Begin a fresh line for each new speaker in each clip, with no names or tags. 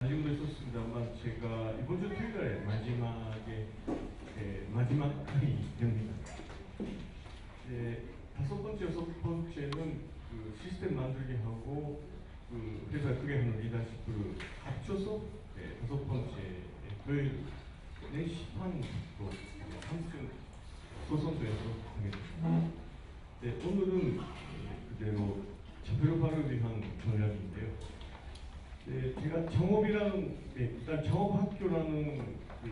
아직도 있었습니다만 제가 이번 주 토요일에 마지막 강의입니다. 다섯 번째, 여섯 번째는 그 시스템 만들기 하고 그 회사 크게 하는 리더십을 합쳐서 다섯 번째 내 시판으로 3층 소선도에서 하겠습니다. 오늘은 그대로 차별화 발음을 위한 전략인데요. 제가 창업이라는 일단 창업학교라는 그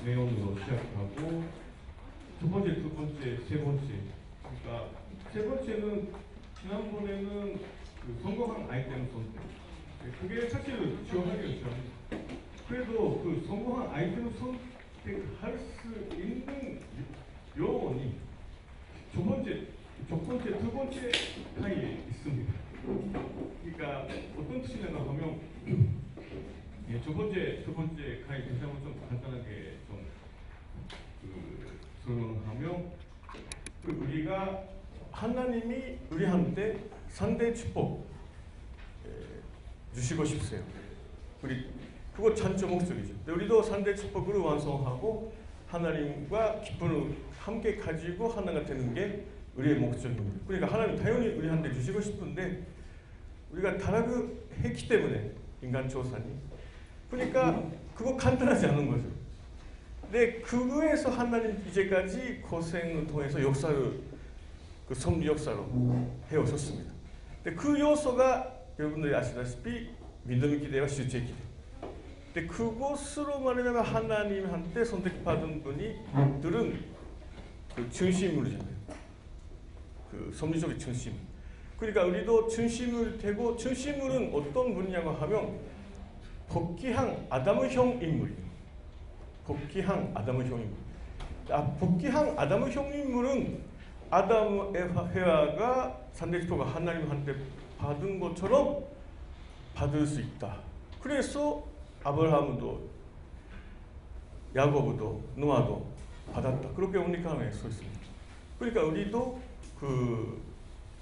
내용으로 시작하고 첫 번째, 두 번째, 세 번째. 그러니까 세 번째는 지난번에는 그 성공한 아이템 선택. 그게 사실 지원하기였죠. 그래도 그 성공한 아이템 선택할 수 있는 요원이 첫 번째, 두 번째 강의에 있습니다. 그러니까 어떤 뜻이냐고 하면 첫 번째 강의 다시 한번 좀 간단하게 설명하면 우리가 하나님이 우리한테 3대 축복 주시고 싶어요. 그거 찬조 목적이죠. 우리도 3대 축복을 완성하고 하나님과 기쁨을 함께 가지고 하나가 되는 게 우리의 목적입니다. 그러니까 하나님 당연히 우리한테 주시고 싶은데 우리가 타락했기 때문에 인간 조상이 그러니까 그거 간단하지 않은 거죠. 근데 그거에서 하나님 이제까지 고생을 통해서 역사를 그 섭리 역사로 해오셨습니다. 근데 그 요소가 여러분들이 아시다시피 믿음의 기대와 실제 기대. 근데 그것으로 말하면 하나님한테 선택받은 분들은 그 중심물이잖아요. 그 섭리적인 중심. 그러니까 우리도 중심을 되고 중심물은 어떤 분이냐고 하면 복귀한 아담의 형 인물이에요. 복귀한 아담의 형 인물. 복귀한 아담의 형 인물은 아담, 에바가 3대 축복을 하나님한테 받은 것처럼 받을 수 있다. 그래서 아브라함도 야고보도 노아도 받았다. 그렇게 우니카에 써 있습니다. 그러니까 우리도 그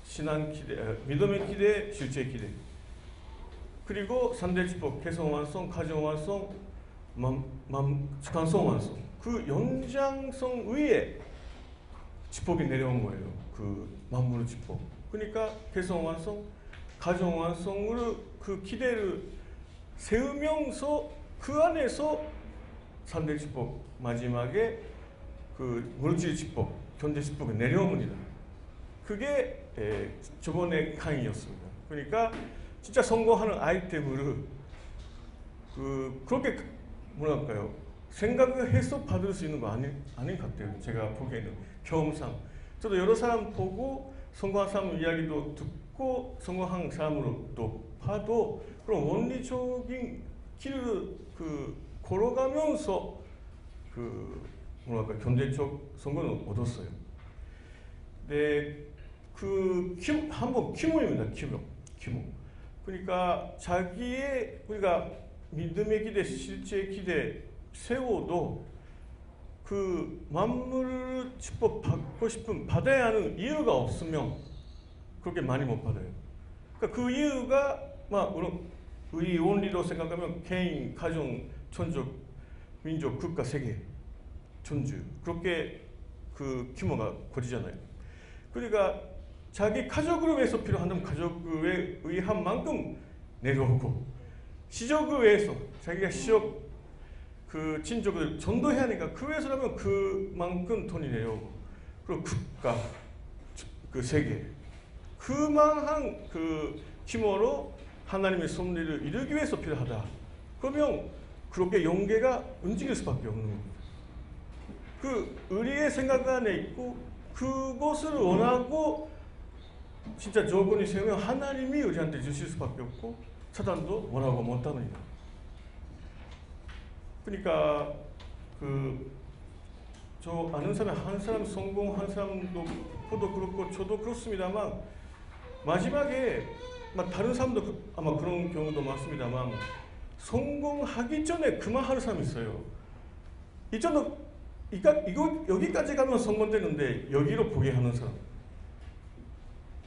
신앙 기대, 믿음의 기대, 실제 기대. 그리고 3대 축복, 개성 완성, 가정 완성, 축한성 완성. 그 연장성 위에 축복이 내려온 거예요. 그 만물의 축복. 그러니까 개성 완성, 가정 완성으로 그 기대를 세우면서 그 안에서 3대 축복, 마지막에 그 물질 축복, 견제 축복이 내려옵니다. 그게 저번에 강의였습니다. 그러니까 진짜 성공하는 아이템을 그렇게 뭐랄까요 생각을 해서 받을 수 있는 거 아닌 것 같아요. 제가 보기에는 경험상 저도 여러 사람 보고 성공한 사람 이야기도 듣고 성공한 사람으로도 봐도 그런 원리적인 길을 걸어가면서 뭐랄까 견제적 성공을 얻었어요. 네, 한번 키모입니다. 키모. 그러니까 자기의 우리가 믿음의 기대, 실제 기대 세워도 그 만물 축복 받고 싶은 받아야 하는 이유가 없으면 그렇게 많이 못 받아요. 그러니까 그 이유가 우리 원리로 생각하면 개인, 가정, 천적, 민족, 국가, 세계, 존재 그렇게 그 규모가 커지잖아요. 그러니까 자기 가족을 위해서 필요한 가족을 의한 만큼 내려오고 시족을 위해서 자기가 시족 그 친족을 전도해야 하니까 그 위해서라면 그만큼 돈이 내려오고 그리고 국가 그 세계 그만한 그 규모로 하나님의 섭리를 이루기 위해서 필요하다. 그러면 그렇게 연계가 움직일 수밖에 없는 겁니다. 그 우리의 생각 안에 있고 그것을 원하고 진짜 조건이 세우면 하나님이 우리한테 주실 수밖에 없고 사단도 원하고 못합니다. 그러니까 저 아는 사람 한 사람 성공한 사람도 그렇고 저도 그렇습니다만 마지막에 다른 사람도 아마 그런 경우도 많습니다만 성공하기 전에 그만하는 사람이 있어요. 이거 여기까지 가면 성공되는데 여기로 포기하는 사람.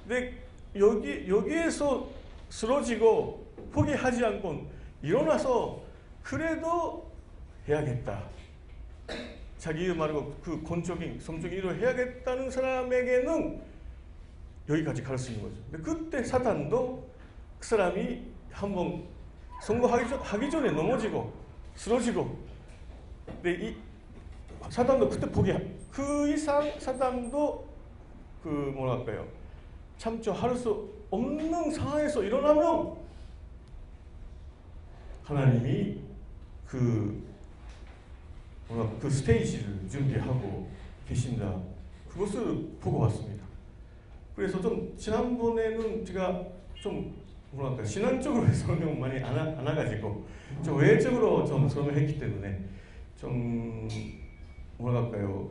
근데 여기에서 쓰러지고 포기하지 않고 일어나서 그래도 해야겠다. 자기 일 말고 그 권적인 성적인 일을 해야겠다는 사람에게는 여기까지 갈 수 있는 거죠. 근데 그때 사단도 그 사람이 한번 선거하기 전에 넘어지고 쓰러지고, 근데 이 사단도 그때 그 이상 사단도 그 뭐랄까요, 참조할 수 없는 상황에서 일어나면 하나님이 그 스테이지를 준비하고 계신다. 그것을 보고 왔습니다. 그래서 좀 지난번에는 제가 좀 뭐랄까 신앙적으로 설명 많이 안 해가지고 좀 외적으로 좀 설명했기 때문에 좀 뭐랄까요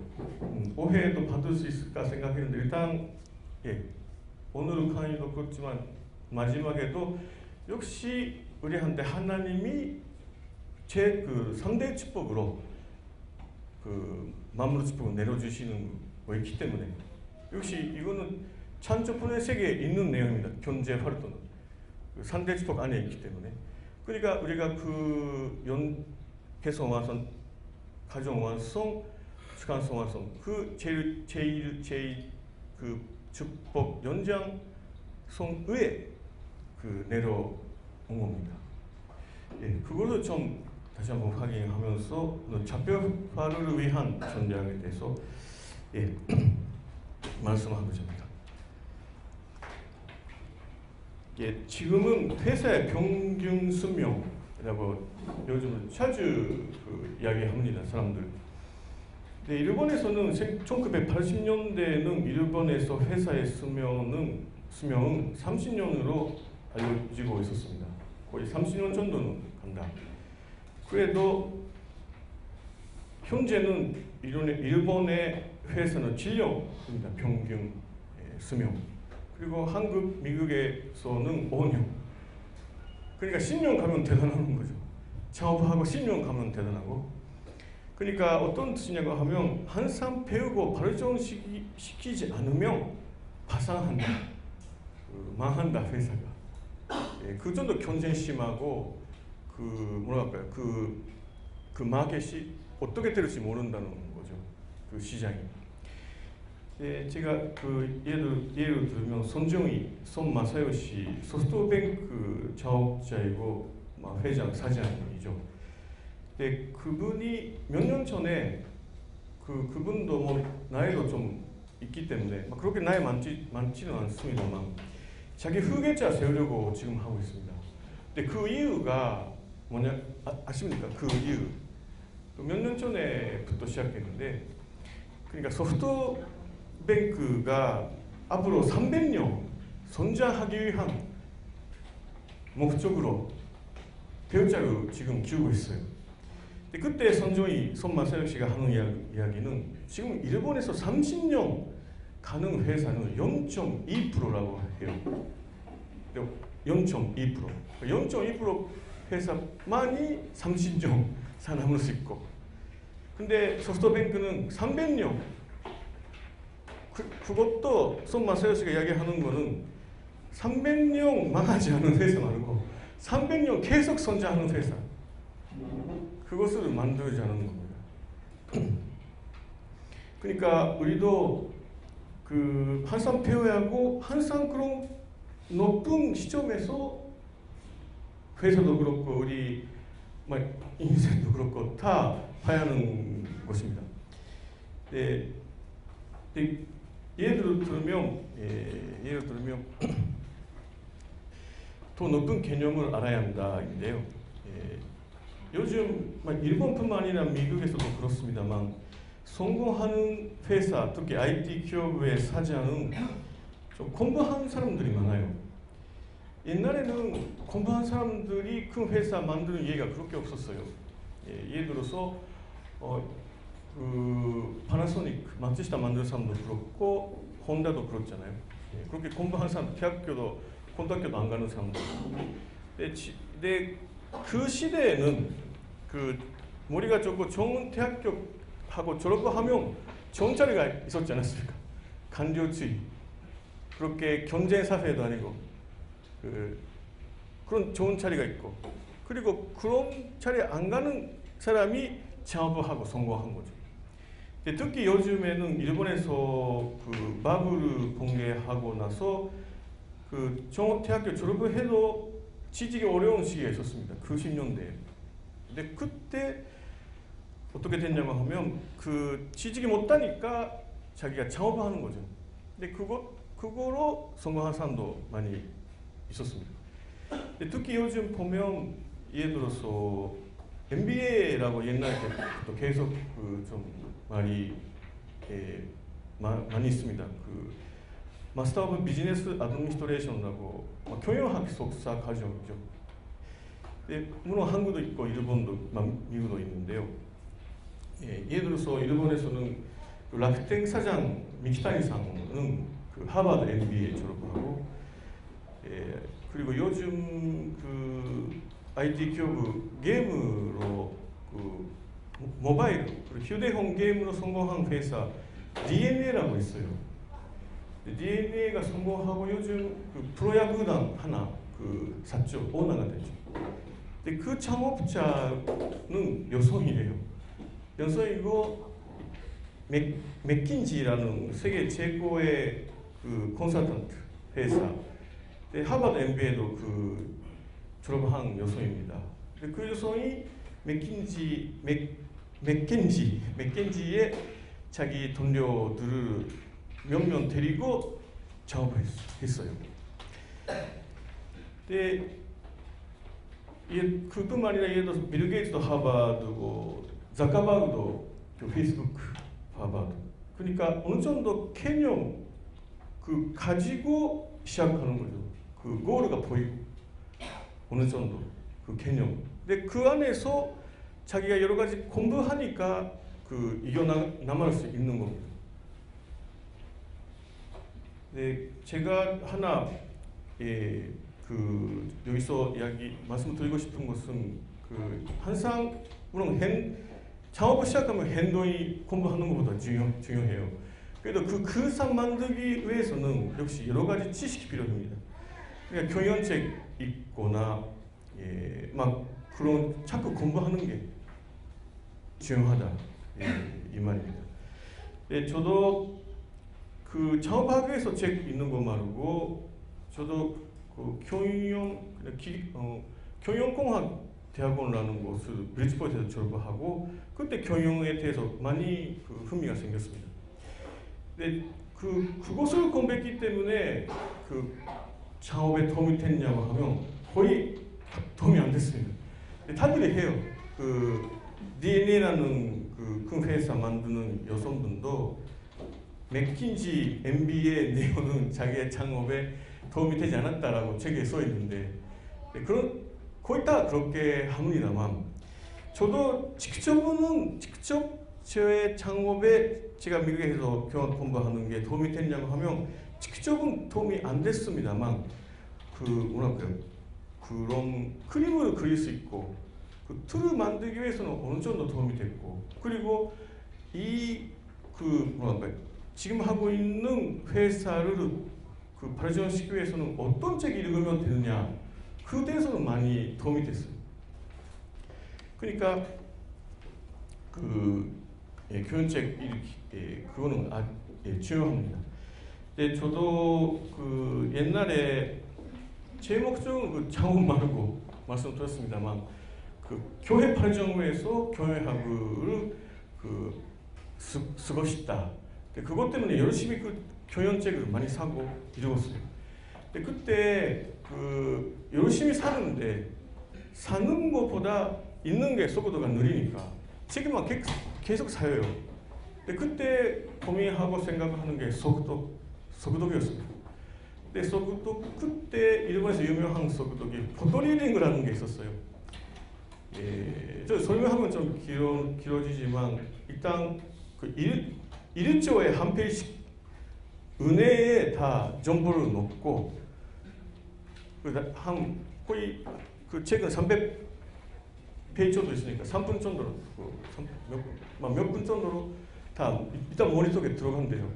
오해도 받을 수 있을까 생각했는데, 일단 오늘 강의도 그렇지만 마지막에도 역시 우리한테 하나님이 제 그 3대 축복으로 그 만물 축복을 내려주시는 거였기 때문에, 역시 이거는 창조뿐의 세계에 있는 내용입니다. 경제 활동은 그 3대 축복 안에 있기 때문에. 그러니까 우리가 그 개성 완성, 가정 완성, 주간성 완성, 그 제일 그 축복 연장성 위에 그 내려온 겁니다. 그거를 좀 다시 한번 확인하면서 자별화를 위한 전략에 대해서 말씀하고자 합니다. 지금은 회사의 평균 수명이라고 요즘 자주 이야기합니다, 사람들. 근데 일본에서는 1980년대에는 일본에서 회사의 수명은 30년으로 알려지고 있었습니다. 거의 30년 정도는 간다. 그래도 현재는 일본의 회사는 7년입니다. 평균 수명. 그리고 한국, 미국에서는 5년. 그러니까 10년 가면 대단한 거죠. 창업하고 10년 가면 대단하고. 그러니까 어떤 뜻이냐고 하면 항상 배우고 발전시키지 않으면 파산한다. 망한다, 회사가. 그 정도 경쟁 심하고 그 뭐랄까요, 그 마켓이 어떻게 될지 모른다는 거죠. 그 시장이. 제가 그 예를 들면 손마사요시 소프트뱅크 창업자이고 회장 사장이죠. 근데 그분이 몇 년 전에 그분도 뭐 나이도 좀 있기 때문에 그렇게 나이 많지는 않습니다만 자기 후계자 세우려고 지금 하고 있습니다. 근데 그 이유가 뭐냐 아십니까? 그 이유 몇 년 전에부터 시작했는데, 그러니까 소프트뱅크가 앞으로 300년 성장하기 위한 목적으로 배우자를 지금 키우고 있어요. 근데 그때 손마사요 씨가 하는 이야기는 지금 일본에서 30년 가는 회사는 0.2%라고 해요. 0.2%. 0.2% 회사만이 30년 살아남을 수 있고, 근데 소프트뱅크는 300년. 그것도 손마사요 씨가 이야기하는 거는 300년 망하지 않은 회사 말고 300년 계속 성장하는 회사, 그것을 만들자는 겁니다. 그러니까 우리도 그 항상 배워야 하고 항상 그런 높은 시점에서 회사도 그렇고 우리 인생도 그렇고 다 봐야 하는 것입니다. 예를 들면 더 높은 개념을 알아야 한다인데요. 요즘 일본뿐만 아니라 미국에서도 그렇습니다만 성공하는 회사, 특히 IT 기업의 사장은 좀 공부한 사람들이 많아요. 옛날에는 공부한 사람들이 큰 회사 만드는 예가 그렇게 없었어요. 예를 들어서 그 파나소닉, 마츠시타 만드는 사람도 그렇고 혼다도 그렇잖아요. 그렇게 공부한 사람, 대학교도 고등학교도 안 가는 사람도 그렇고. 근데 그 시대에는 그 머리가 좋고 좋은 대학교 하고 졸업을 하면 좋은 자리가 있었지 않았습니까? 간료주의, 그렇게 경쟁 사회도 아니고 그런 좋은 자리가 있고, 그리고 그런 자리에 안 가는 사람이 창업을 하고 성공한 거죠. 특히 요즘에는 일본에서 그 바블 붕괴하고 나서 그 대학교 졸업을 해도 취직이 어려운 시기가 있었습니다. 그 10년대에. 근데 그때 어떻게 됐냐고 하면 그 취직이 못하니까 자기가 창업을 하는 거죠. 근데 그거로 성공한 사람도 많이 있었습니다. 특히 요즘 보면 예를 들어서 MBA라고 옛날에 또 계속 좀 많이 있습니다. 그 마스터 오브 비즈니스 아드미니스트레이션이라고 경영학 석사 과정이죠. 물론 한국도 있고 일본도 미국도 있는데요. 예를 들어서 일본에서는 그 라쿠텐 사장 미키타니さん은 그 하버드 MBA 졸업하고, 그리고 요즘 그 IT 기업 게임으로 그 모바일 휴대폰 게임으로 성공한 회사 DeNA라고 있어요. DeNA가 성공하고 요즘 그 프로야구단 하나 그 샀죠. 오너가 됐죠. 근데 그 창업자는 여성이에요. 여성이고 맥킨지라는 세계 최고의 그 컨설턴트 회사, 하버드 MBA도 그 졸업한 여성입니다. 그 여성이 맥켄지의 자기 동료들을 몇 명 데리고 창업을 했어요. 그뿐만 아니라 예를 들어서 빌 게이츠도 하버드고 자카버그도 그 페이스북 하버드. 그러니까 어느 정도 개념 그 가지고 시작하는 거죠. 그 고르가 보이고 어느 정도 그 개념. 근데 그 안에서 자기가 여러 가지 공부하니까 그 이겨나갈 수 있는 겁니다. 네, 제가 하나 그 여기서 말씀드리고 싶은 것은 그 항상 물론 창업을 시작하면 행동이 공부하는 것보다 중요해요. 그래도 그 상 만들기 위해서는 역시 여러 가지 지식이 필요합니다. 그러니까 경영책 읽거나 막 그런 자꾸 공부하는 게 중요하다 이 말입니다. 저도 그 창업하기 위해서 책 읽는 거 말고 저도 그 경영공학 대학원이라는 곳을 브리지포트에서 졸업을 하고 그때 경영에 대해서 많이 그 흥미가 생겼습니다. 근데 그것을 공부했기 때문에 그 창업에 도움이 됐냐고 하면 거의 도움이 안 됐습니다. 다들 해요. 그 DeNA라는 그 큰 회사 만드는 여성분도 맥킨지 MBA 내용은 자기의 창업에 도움이 되지 않았다라고 책에 써 있는데 거의 다 그렇게 합니다만 저도 직접 저의 창업에 제가 미국에서 경영 공부하는 게 도움이 됐냐고 하면 직접은 도움이 안 됐습니다만 그런 그림을 그릴 수 있고 그 틀을 만들기 위해서는 어느 정도 도움이 됐고 그리고 지금 하고 있는 회사를 그 발전시키기 위해서는 어떤 책을 읽으면 되느냐 그 대해서는 많이 도움이 됐어요. 그러니까 교훈책 그거는 중요합니다. 저도 그 옛날에 제 목적은 그 창업 말고 말씀드렸습니다만 그 교회 발전을 교회학을 쓰고 싶다. 그것 때문에 열심히 그 교연책을 많이 사고 읽었어요. 그때 열심히 사는데 사는 것보다 읽는 게 속도가 느리니까 책만 계속 사요. 그때 고민하고 생각하는 게 속독이었습니다. 그때 일본에서 유명한 속독이 포토리딩이라는 게 있었어요. 저 설명하면 좀 길어지지만 일단 그 1조에 한 페이지씩 은혜에 다 정보를 넣고 거의 그 책은 300페이지 정도 있으니까 3분 정도로 몇 분 정도로 다 일단 머릿속에 들어간대요.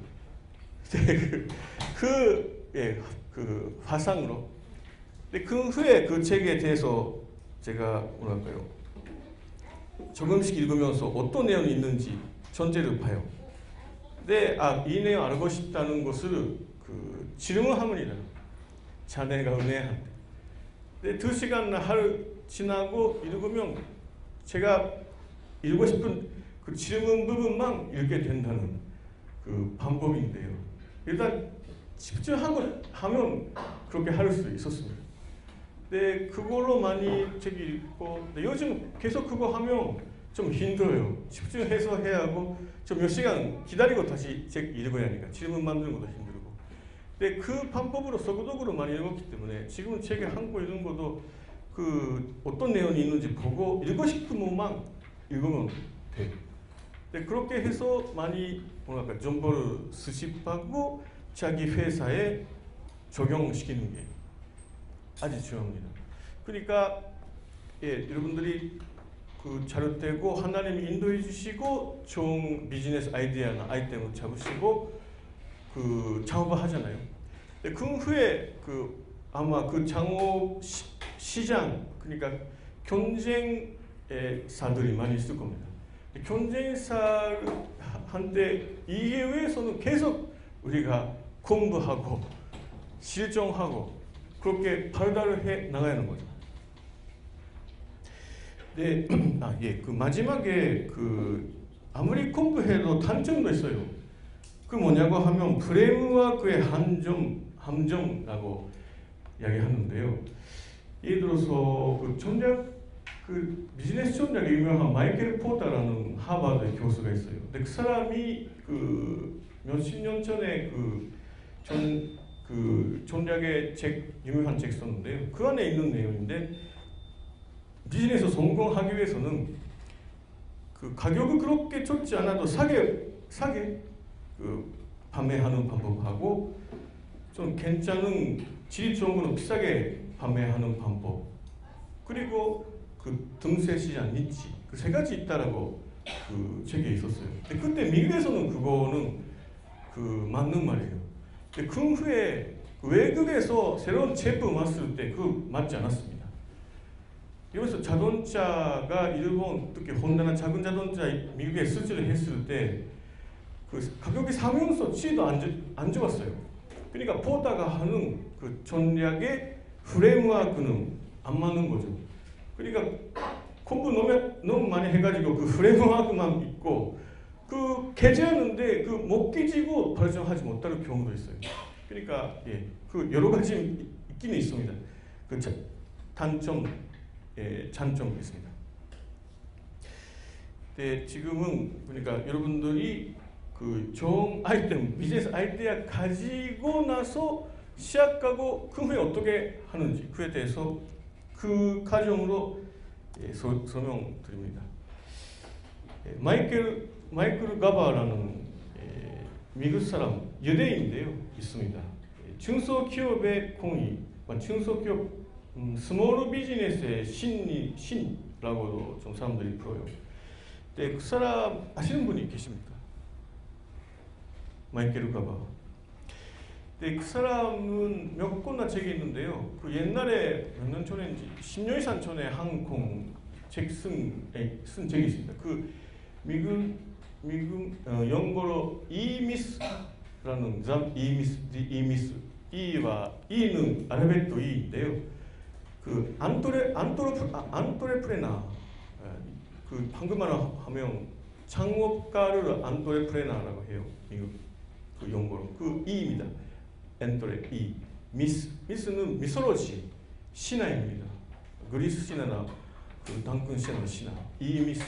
그 화상으로. 근데 그 후에 그 책에 대해서 제가 뭐랄까요, 조금씩 읽으면서 어떤 내용이 있는지 전체를 봐요. 근데 이 내용 알고 싶다는 것을 그 질문하면이다. 자네가 은혜한테. 근데 2시간 하루 지나고 읽으면 제가 읽고 싶은 그 질문 부분만 읽게 된다는 그 방법인데요. 일단 집중하면 그렇게 할 수 있었습니다. 근데 그걸로 많이 책 읽고, 근데 요즘 계속 그거 하면 좀 힘들어요. 집중해서 해야 하고 좀 몇 시간 기다리고 다시 책 읽어야 하니까 질문 만드는 것도 힘들고. 근데 그 방법으로 서구독으로 많이 읽었기 때문에 지금은 책을 한고 읽는 것도 그 어떤 내용이 있는지 보고 읽고 싶은 부분만 읽으면 돼요. 근데 그렇게 해서 많이 뭐랄까 정보를 수집하고 자기 회사에 적용시키는 게 아주 중요합니다. 그러니까 여러분들이 그 자료되고 하나님이 인도해 주시고 좋은 비즈니스 아이디어나 아이템을 잡으시고 그 창업을 하잖아요. 근데 그 후에 그 아마 그 창업 시장, 그러니까 경쟁사들이 많이 있을 겁니다. 경쟁사한테 이해에서는 계속 우리가 공부하고 실정하고 그렇게 발달을 해 나가야 하는 거죠. 네, 그 마지막에 그 아무리 공부해도 단점도 있어요. 그 뭐냐고 하면 프레임워크의 함정이라고 이야기하는데요. 예를 들어서 그 그 비즈니스 전략에 유명한 마이켈 포터라는 하버드 교수가 있어요. 근데 그 사람이 그 몇십 년 전에 그 전략의 유명한 책 썼는데요. 그 안에 있는 내용인데, 비즈니스 성공하기 위해서는 그 가격을 그렇게 좋지 않아도 싸게 그 판매하는 방법하고 좀 괜찮은 질이 좋은 거는 비싸게 판매하는 방법, 그리고 그 등세 시장 니치, 그 세 가지 있다라고 그 책에 있었어요. 근데 그때 미국에서는 그거는 그 맞는 말이에요. 근데 그 후에 외국에서 새로운 제품 왔을 때 그 맞지 않았습니다. 여기서 자동차가 일본, 특히 혼다나 작은 자동차 미국에 수출을 했을 때 그 가격이 사면서 취도 안 좋았어요. 그러니까 포다가 하는 그 전략의 프레임워크는 안 맞는 거죠. 그러니까 공부 너무 많이 해가지고 그 프레임워크만 있고 그 개재하는데 그 못 깨지고 발전하지 못하는 경우도 있어요. 그러니까 그 여러 가지 있기는 있습니다. 그 단점, 장점이 있습니다. 네, 지금은 그러니까 여러분들이 그 좋은 아이템, 비즈니스 아이디어 가지고 나서 시작하고 그 후에 어떻게 하는지 그에 대해서 그 과정으로 설명드립니다. 마이클 가바라는 미국 사람 유대인인데요, 있습니다. 중소기업의 공의, 중소기업 스몰 비즈니스의 신이라고도 좀 사람들이 불러요. 네, 그 사람 아시는 분이 계십니까? 마이클 가바. 네, 그 사람은 몇 권나 책이 있는데요. 그 옛날에 몇 년 전인지 10년 이상 전에 항공 책 쓴 책이 있습니다. 그 미국 영어로 이미스라는 이와 이는 알파벳 E인데요. 그 안토레프레나, 그 한국말로 하면 창업가를 안토레프레나라고 해요. 미국 그 영어로 그 E입니다. 엔토레 이 미스는 미소로지 신화입니다. 그리스 신화나 그 당근 신화 이 미스,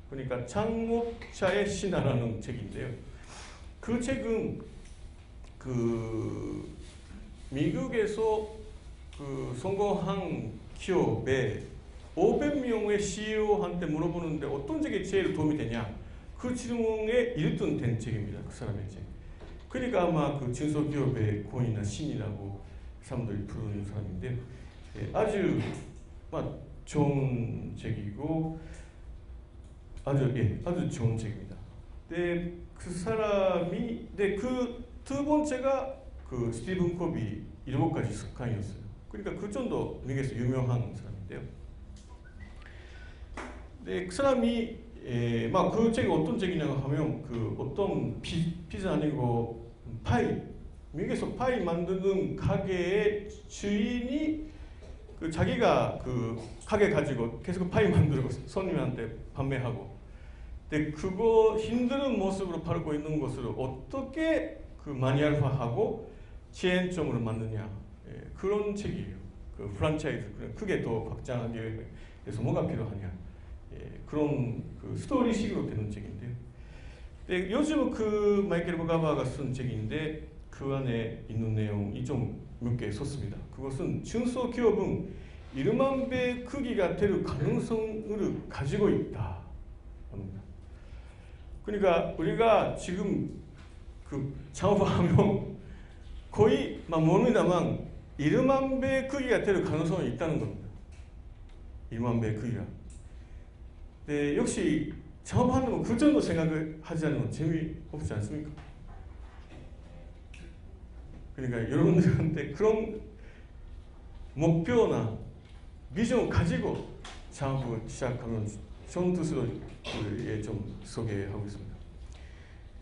그러니까 창업자의 신화라는 책인데요. 그 책은 그 미국에서 그 성공한 기업의 500명의 CEO한테 물어보는데 어떤 책이 제일 도움이 되냐, 그 질문에 1등 된 책입니다. 그 사람의 책. 그러니까 아마 그 중소기업의 고인이나 신이라고 사람들이 부르는 사람인데요. 아주 좋은 책이고 아주 좋은 책입니다. 네, 그 사람이 그 두 번째가 그 스티븐 코비 7가지 습관이었어요. 그러니까 그 정도 미국에서 유명한 사람인데요. 근데 그 사람이 막 그 책이 어떤 책이냐고 하면 그 어떤 피자 아니고 파이, 미국에서 파이 만드는 가게의 주인이 그 자기가 그 가게 가지고 계속 파이 만들고 손님한테 판매하고, 근데 그거 힘든 모습으로 팔고 있는 것을 어떻게 그 마니아화하고 체인점으로 만드냐, 그런 책이에요. 그 프랜차이즈 크게 더 확장하기 위해서 뭐가 필요하냐, 그런 그 스토리식으로 되는 책인데요. 근데 요즘은 그 마이클 가바가 쓴 책인데 그 안에 있는 내용이 좀 몇 개 썼습니다. 그것은 중소기업은 1만 배 크기가 될 가능성을 가지고 있다 합니다. 그러니까 우리가 지금 그 창업하면 거의 뭡니다만 1만 배 크기가 될 가능성이 있다는 겁니다. 1만 배 크기가. 네, 역시 창업하는 그 정도 생각을 하지 않으면 재미없지 않습니까? 그러니까 여러분들한테 그런 목표나 비전 가지고 창업을 시작하면 좋은 뜻으로 좀 소개하고 있습니다.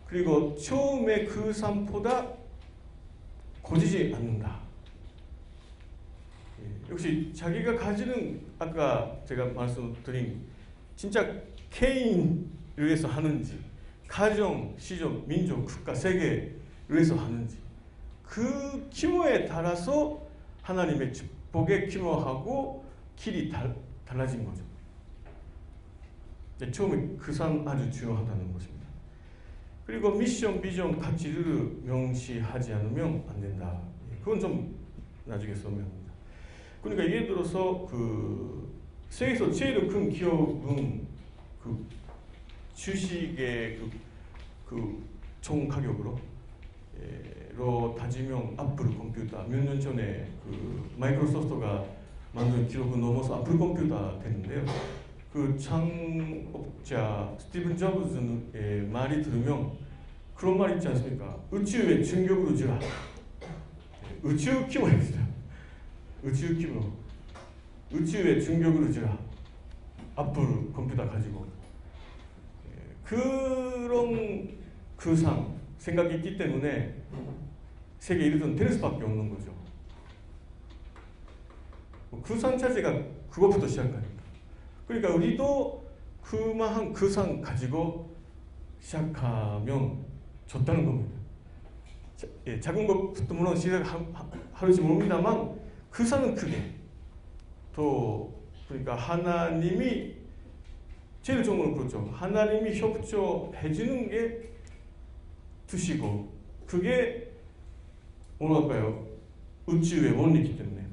그리고 처음에 그 삶보다 고지지 않는다. 역시 자기가 가지는 아까 제가 말씀드린 진짜 개인을 위해서 하는지, 가정, 시족, 민족, 국가, 세계를 위해서 하는지, 그 규모에 따라서 하나님의 축복의 규모하고 길이 달라진 거죠. 처음에 그 삶 아주 중요하다는 것입니다. 그리고 미션, 비전, 가치를 명시하지 않으면 안 된다. 그건 좀 나중에 설명합니다. 그러니까 예를 들어서 그 세계에서 제일 큰 기업은 그 주식의 총 가격으로 로 따지면 애플 컴퓨터, 몇 년 전에 그 마이크로소프트가 만든 기록을 넘어서 애플 컴퓨터 됐는데요. 그 창업자 스티븐 잡스의 말이 들으면 그런 말 있지 않습니까?宇宙의 충격으로 주라.宇宙規模ですよ. 宇宙規模.宇宙의 충격으로 주라. 애플 컴퓨터 가지고. 그런 그 생각이 있기 때문에 세계 1위는 될 수밖에 없는 거죠. 그 상 자체가 그것부터 시작하니까. 그러니까 우리도 그만한 그 상 가지고 시작하면 좋다는 겁니다. 작은 것부터 물론 시작할지 모릅니다만 그 상은 크게. 또 그러니까 하나님이 제일 좋은 건 그렇죠. 하나님이 협조해 주는 게 뜻이고 그게 뭐랄까요?宇宙의 원리이기 때문에.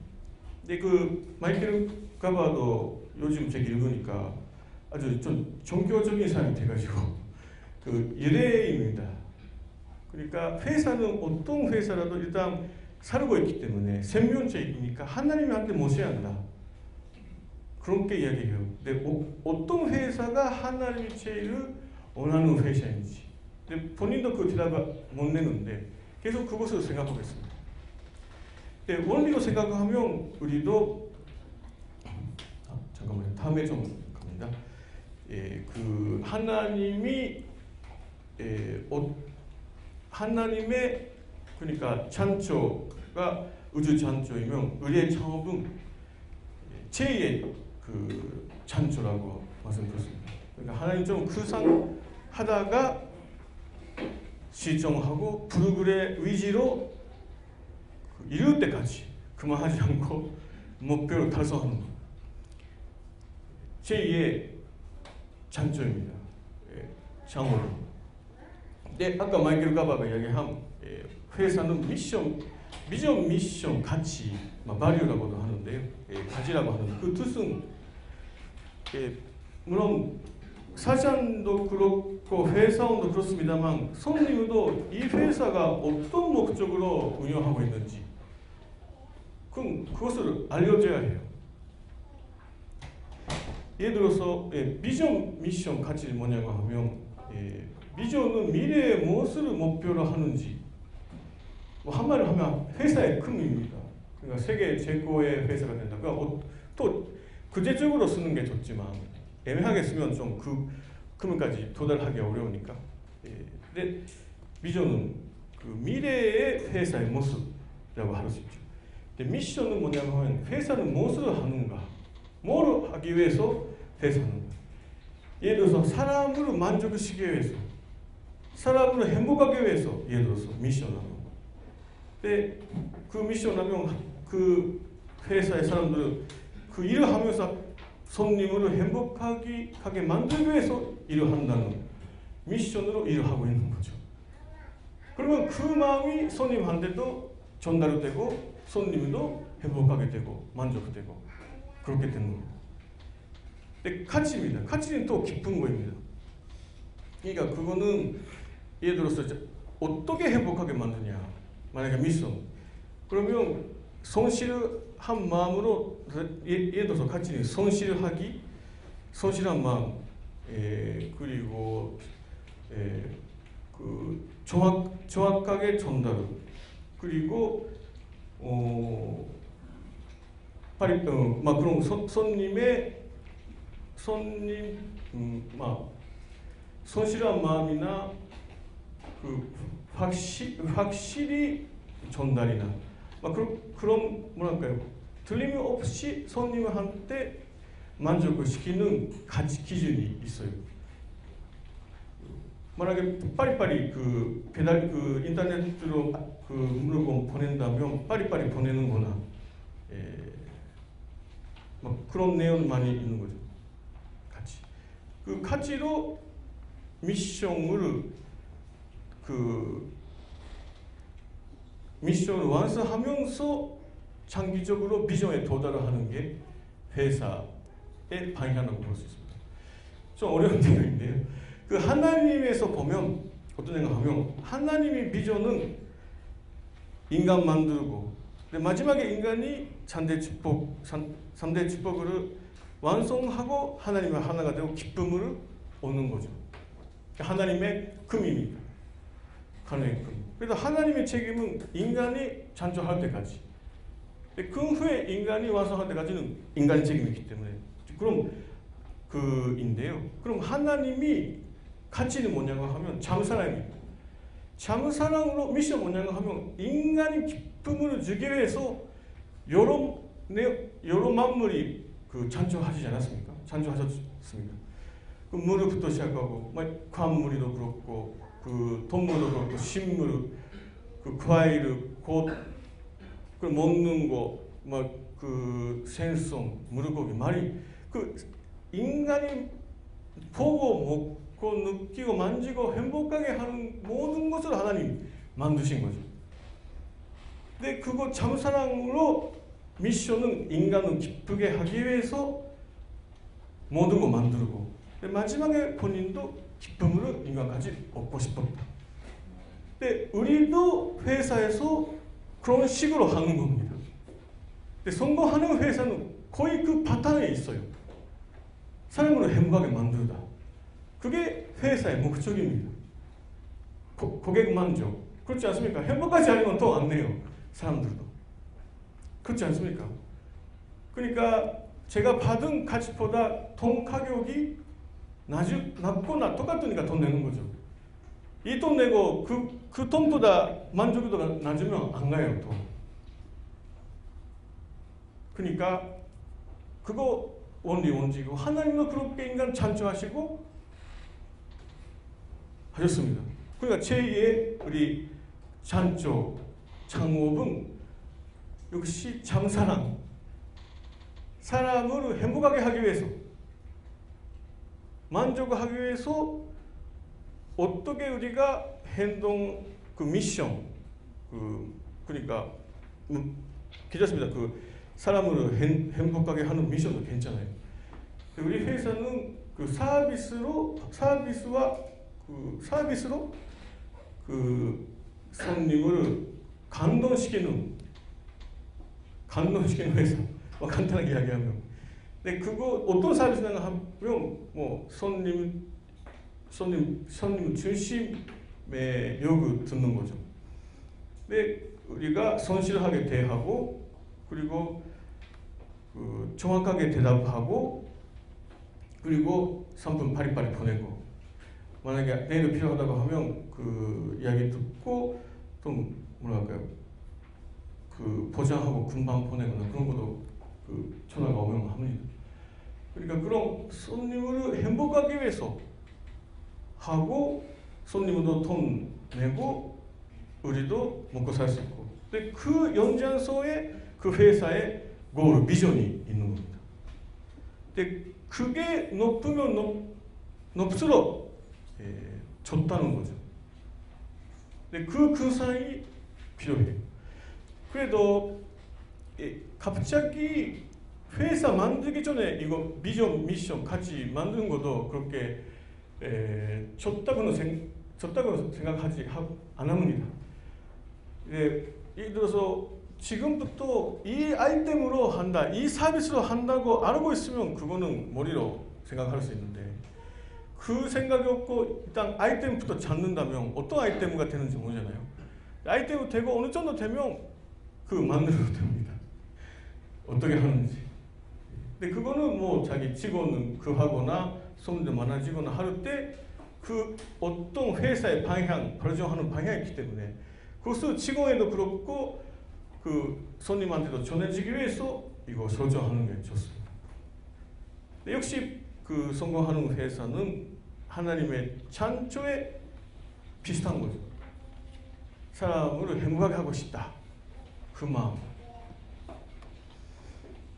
근데 그 마이클 가바도 요즘 책 읽으니까 아주 좀 종교적인 사람이 돼가지고 그 유대인입니다. 그러니까 회사는 어떤 회사라도 일단 살고 있기 때문에 생명체이니까 하나님한테 모셔야 한다. 그렇게 이야기해요. 근데 어떤 회사가 하나님이 제일 원하는 회사인지. 근데 본인도 그 대답을 못 내는데 계속 그것을 생각하고 있습니다. 근데 원리로 생각하면 우리도 잠깐만요. 다음에 좀 갑니다. 그 하나님의 그러니까 창조가 우주 창조이면 우리의 창업은 제2의 그 창조라고 말씀드렸습니다. 그러니까 하나님 좀 구상 하다가 시정하고 불굴의 의지로 이룰 때까지 그만하지 않고 목표를 달성하는 것. 제2의 창조입니다. 창업. 네, 아까 마이클 가바가 이야기한 회사는 비전, 미션, 가치, 바리오라고도 하는데요. 가치라고 하는 그 뜻은 물론 사장도 그렇고 회사원도 그렇습니다만 손님도 이 회사가 어떤 목적으로 운영하고 있는지 그것을 알려줘야 해요. 예를 들어서 비전, 미션, 가치 뭐냐고 하면 비전은 미래의 무엇을 목표로 하는지 한마디로 하면 회사의 큰 의미입니다. 그러니까 세계 최고의 회사가 된다. 또 구체적으로 쓰는 게 좋지만 애매하게 쓰면 좀 금액까지 도달하기 어려우니까. 근데 비전은 그 미래의 회사의 모습이라고 할 수 있죠. 근데 미션은 뭐냐면 회사는 무엇을 하는가, 뭘 하기 위해서 회사는 하는가. 예를 들어서 사람을 만족시키기 위해서, 사람을 행복하게 위해서 예를 들어서 미션을 하는 거. 근데 그 미션을 하면 그 회사의 사람들은 그 일을 하면서 손님을 행복하게 만들기 위해서 일을 한다는 미션으로 일을 하고 있는 거죠. 그러면 그 마음이 손님한테도 전달되고 손님도 행복하게 되고 만족되고 그렇게 되는 거예요. 근데 가치입니다. 가치는 또 깊은 거입니다. 그러니까 그거는 예를 들어서 어떻게 행복하게 만드냐. 만약에 미션. 그러면 손실한 마음으로 예를 들어서 가치는 손실한 마음, 그리고 그 정확하게 전달, 그리고 그런 손실한 마음이나 그 확실히 전달이나 그런 뭐랄까요, 틀림없이 손님한테 만족을 시키는 가치 기준이 있어요. 만약에 빠리빠리 그 배달 그 인터넷으로 그 물건 보낸다면 빠리빠리 보내는거나 그런 내용 많이 있는 거죠. 가치. 그 가치로 미션을 완성하면서 장기적으로 비전에 도달하는 게 회사의 방향이라고 볼 수 있습니다. 좀 어려운 내용인데요. 그 하나님에서 보면 어떤 생각하면 하나님의 비전은 인간 만들고, 근데 마지막에 인간이 3대 축복을 완성하고 하나님과 하나가 되고 기쁨을 얻는 거죠. 하나님의 금입니다. 하나님의 금. 그래서 하나님의 책임은 인간이 창조할 때까지. 그 후에 인간이 완성할 때까지는 인간의 책임이기 때문에. 그럼 그인데요. 그럼 하나님이 가치는 뭐냐고 하면 참사랑입니다. 참사랑으로 미션 뭐냐고 하면 인간이 기쁨을 주기 위해서 여러 만물이 창조하시지 않았습니까? 창조하셨습니다. 그 물부터 시작하고 광물이도 그렇고 그 동물도 그렇고 식물, 그 과일, 곧 그 먹는 거, 그 생선, 물고기, 말이 그 인간이 보고 먹고 느끼고 만지고 행복하게 하는 모든 것을 하나님 만드신 거죠. 근데 그거 참사랑으로 미션은 인간을 기쁘게 하기 위해서 모든 거 만들고, 근데 마지막에 본인도 기쁨을 인간까지 얻고 싶었다. 근데 우리도 회사에서 그런 식으로 하는 겁니다. 근데 성공하는 회사는 거의 그 바탕에 있어요. 사람을 행복하게 만들다. 그게 회사의 목적입니다. 고객 만족. 그렇지 않습니까? 행복하지 않으면 돈 안 내요. 사람들도. 그렇지 않습니까? 그러니까 제가 받은 가치보다 돈 가격이 낮거나 똑같으니까 돈 내는 거죠. 이 돈 내고 그 돈보다 만족도가 낮으면 안 가요, 돈. 그러니까 그거 원리고 하나님도 그렇게 인간 창조하시고 하셨습니다. 그러니까 제2의 우리 창업은 역시 참사랑, 사람을 행복하게 하기 위해서, 만족하기 위해서 어떻게 우리가 행동, 그 미션, 그러니까 괜찮습니다. 그 사람을 행복하게 하는 미션도 괜찮아요. 우리 회사는 그 서비스로 그 손님을 감동시키는 회사. 간단하게 이야기하면. 근데 그거 어떤 서비스냐 하면 손님 중심의 요구 듣는 거죠. 근데 우리가 성실하게 대하고, 그리고 정확하게 대답하고, 그리고 상품 파리파리 보내고, 만약에 내일 필요하다고 하면 그 이야기 듣고 좀 뭐랄까요, 그 보장하고 금방 보내거나 그런 것도 그 전화가 오면 합니다. 그러니까 그런 손님을 행복하게 위해서 하고, 손님도 돈 내고 우리도 먹고 살 수 있고, 근데 그 연장선에 그 회사의 고ల్, 비전이 있는 겁니다. 근데 그게 높으면 높을수록 좋다는 거죠. 근데 그 사이 필요해요. 그래도 갑자기 회사 만들기 전에 이거 비전, 미션 같이 만드는 것도 그렇게 좋다고 생각하지 안 합니다. 예를 들어서 지금부터 이 아이템으로 한다, 이 서비스로 한다고 알고 있으면 그거는 머리로 생각할 수 있는데, 그 생각이 없고 일단 아이템부터 찾는다면 어떤 아이템가 되는지 모르잖아요. 아이템이 되고 어느 정도 되면 그 만들어도 됩니다. 어떻게 하는지. 근데 그거는 뭐 자기 직원은 그 하거나 손님들 많아지거나 할 때 그 어떤 회사의 방향, 결정하는 방향이 있기 때문에, 그것을 직원에도 그렇고 그 손님한테도 전해지기 위해서 이거 설정하는 게 좋습니다. 역시 그 성공하는 회사는 하나님의 창조에 비슷한 거죠. 사람을 행복하게 하고 싶다, 그 마음.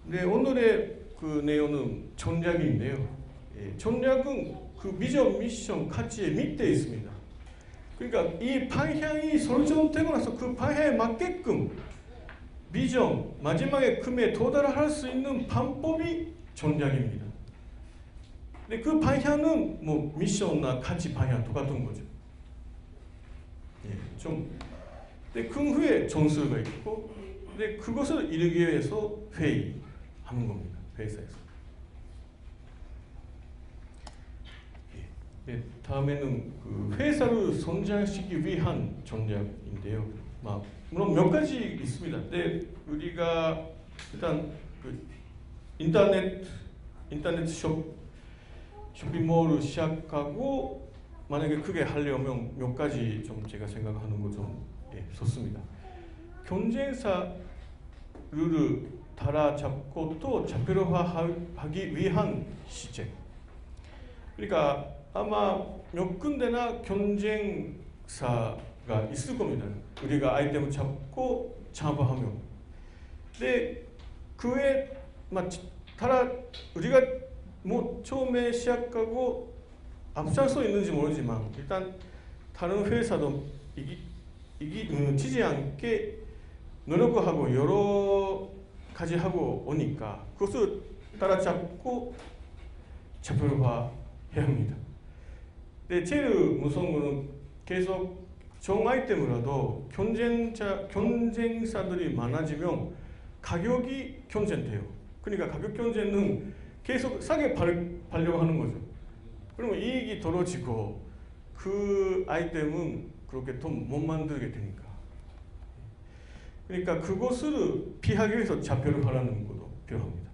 네, 오늘의 그 내용은 전략인데요. 전략은 그 비전, 미션, 가치의 밑에 있습니다. 그러니까 이 방향이 설정되고 나서 그 방향에 맞게끔 비전, 마지막에 금에 도달할 수 있는 방법이 전략입니다. 근데 그 방향은 뭐 미션이나 가치 방향 똑같은 거죠. 근데 그 후에 점수가 있고, 근데 그것을 이루기 위해서 회의하는 겁니다. 회사에서. 네, 다음에는 그 회사를 성장시키기 위한 전략인데요. 물론 몇 가지 있습니다. 근데 우리가 일단 그 인터넷 쇼핑몰을 시작하고, 만약에 크게 하려면 몇 가지 좀 제가 생각하는 거 좀 좋습니다. 경쟁사 룰을 따라잡고 또 자폐화하기 위한 시책. 그러니까 아마 몇 군데나 경쟁사가 있을 겁니다. 우리가 아이템을 잡고 창업하면. 근데 그에 우리가 뭐 처음에 시작하고 앞설 수 있는지 모르지만, 일단 다른 회사도 지지 않게 노력하고 여러 가지 하고 오니까 그것을 따라잡고 자폐화해야 합니다. 근데 제일 무서운 거는 계속 정 아이템이라도 경쟁사들이 많아지면 가격이 경쟁돼요. 그러니까 가격 경쟁은 계속 싸게 팔려고 하는 거죠. 그러면 이익이 떨어지고 그 아이템은 그렇게 돈 못 만들게 되니까. 그러니까 그것을 피하기 위해서 자폐화하는 것도 필요합니다.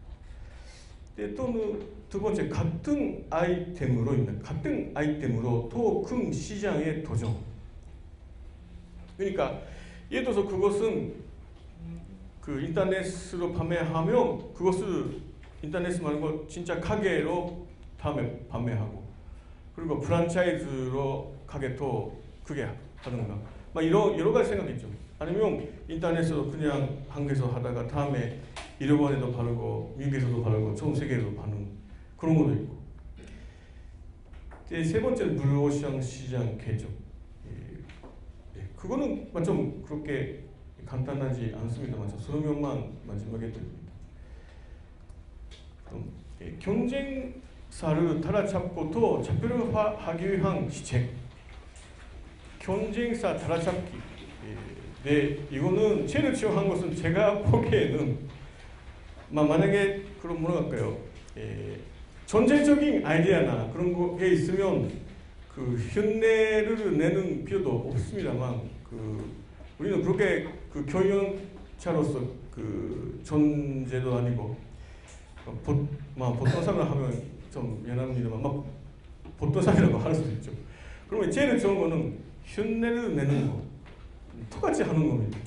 또는 두 번째, 같은 아이템으로 더 큰 시장에 도전. 그러니까 예를 들어서 그것은 그 인터넷으로 판매하면 그것을 인터넷 말고 진짜 가게로 다음에 판매하고, 그리고 프랜차이즈로 가게 더 크게 하든가, 여러 가지 생각이 있죠. 아니면 인터넷으로 그냥 한국에서 하다가 다음에 일본에도 바르고 미국에서도 바르고 전 세계에도 바르는 그런 것도 있고. 세 번째는 블루오션 시장 개척. 그거는 좀 그렇게 간단하지 않습니다만 설명만 마지막에 드립니다. 경쟁사를 따라잡고 또 자폐화하기 위한 시책. 경쟁사 따라잡기. 이거는 제일 중요한 것은 제가 보기에는 만약에 그런 뭐라 할까요? 전체적인 아이디어나 그런 게 있으면 그 흉내를 내는 필요도 없습니다만, 우리는 그렇게 그 경영자로서 그 존재도 아니고 보통 사람을 하면 좀 미안합니다만 막 보통상이라고 할 수도 있죠. 그러면 제일 좋은 거는 흉내를 내는 거. 똑같이 하는 겁니다.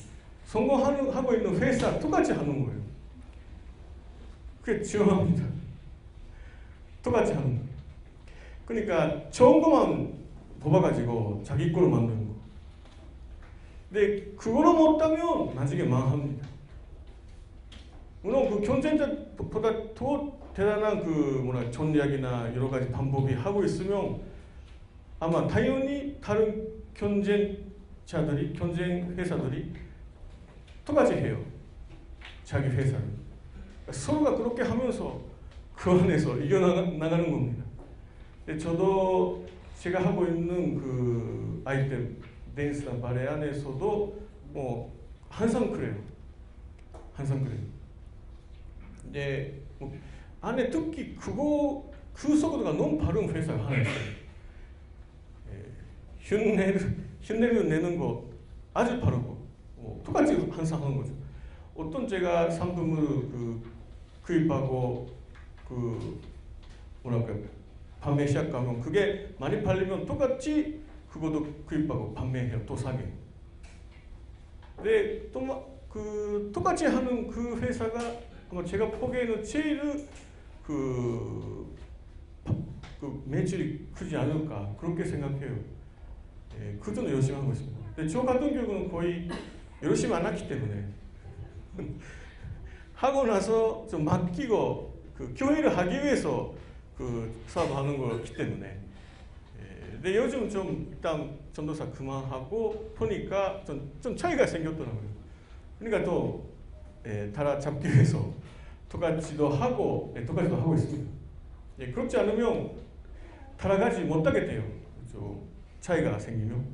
성공하고 있는 회사 똑같이 하는 거예요. 그게 중요합니다. 똑같이 하는 거예요. 그러니까 좋은 것만 뽑아가지고 자기 거로 만드는 거. 근데 그거로 못하면 나중에 망합니다. 물론 그 경쟁자보다 더 대단한 그 전략이나 여러 가지 방법이 하고 있으면 아마 당연히 다른 경쟁 회사들이 똑같이 해요. 자기 회사를. 서로가 그렇게 하면서 그 안에서 이겨나가는 겁니다. 저도 제가 하고 있는 그 아이템 댄스나 발레 안에서도 항상 그래요. 항상 그래요. 안에 특히 그 속도가 너무 빠른 회사가 하나 있어요. 흉내를 내는 거 아주 빠르고 똑같이 항상 하는 거죠. 어떤 제가 상품을 구입하고 판매 시작하면 그게 많이 팔리면 똑같이 그것도 구입하고 판매해요. 또 사게. 근데 똑같이 하는 그 회사가 아마 제가 보기에는 제일 매출이 크지 않을까 그렇게 생각해요. 그 정도 열심히 하고 있습니다. 근데 저 같은 경우는 거의 열심히 안 했기 때문에 하고 나서 좀 맡기고 교회를 하기 위해서 사업하는 거기 때문에. 근데 요즘 좀 일단 전도사 그만하고 보니까 좀 차이가 생겼더라고요. 그러니까 또 따라잡기 위해서 똑같이도 하고 있습니다. 그렇지 않으면 따라가지 못하게 돼요. 차이가 생기면.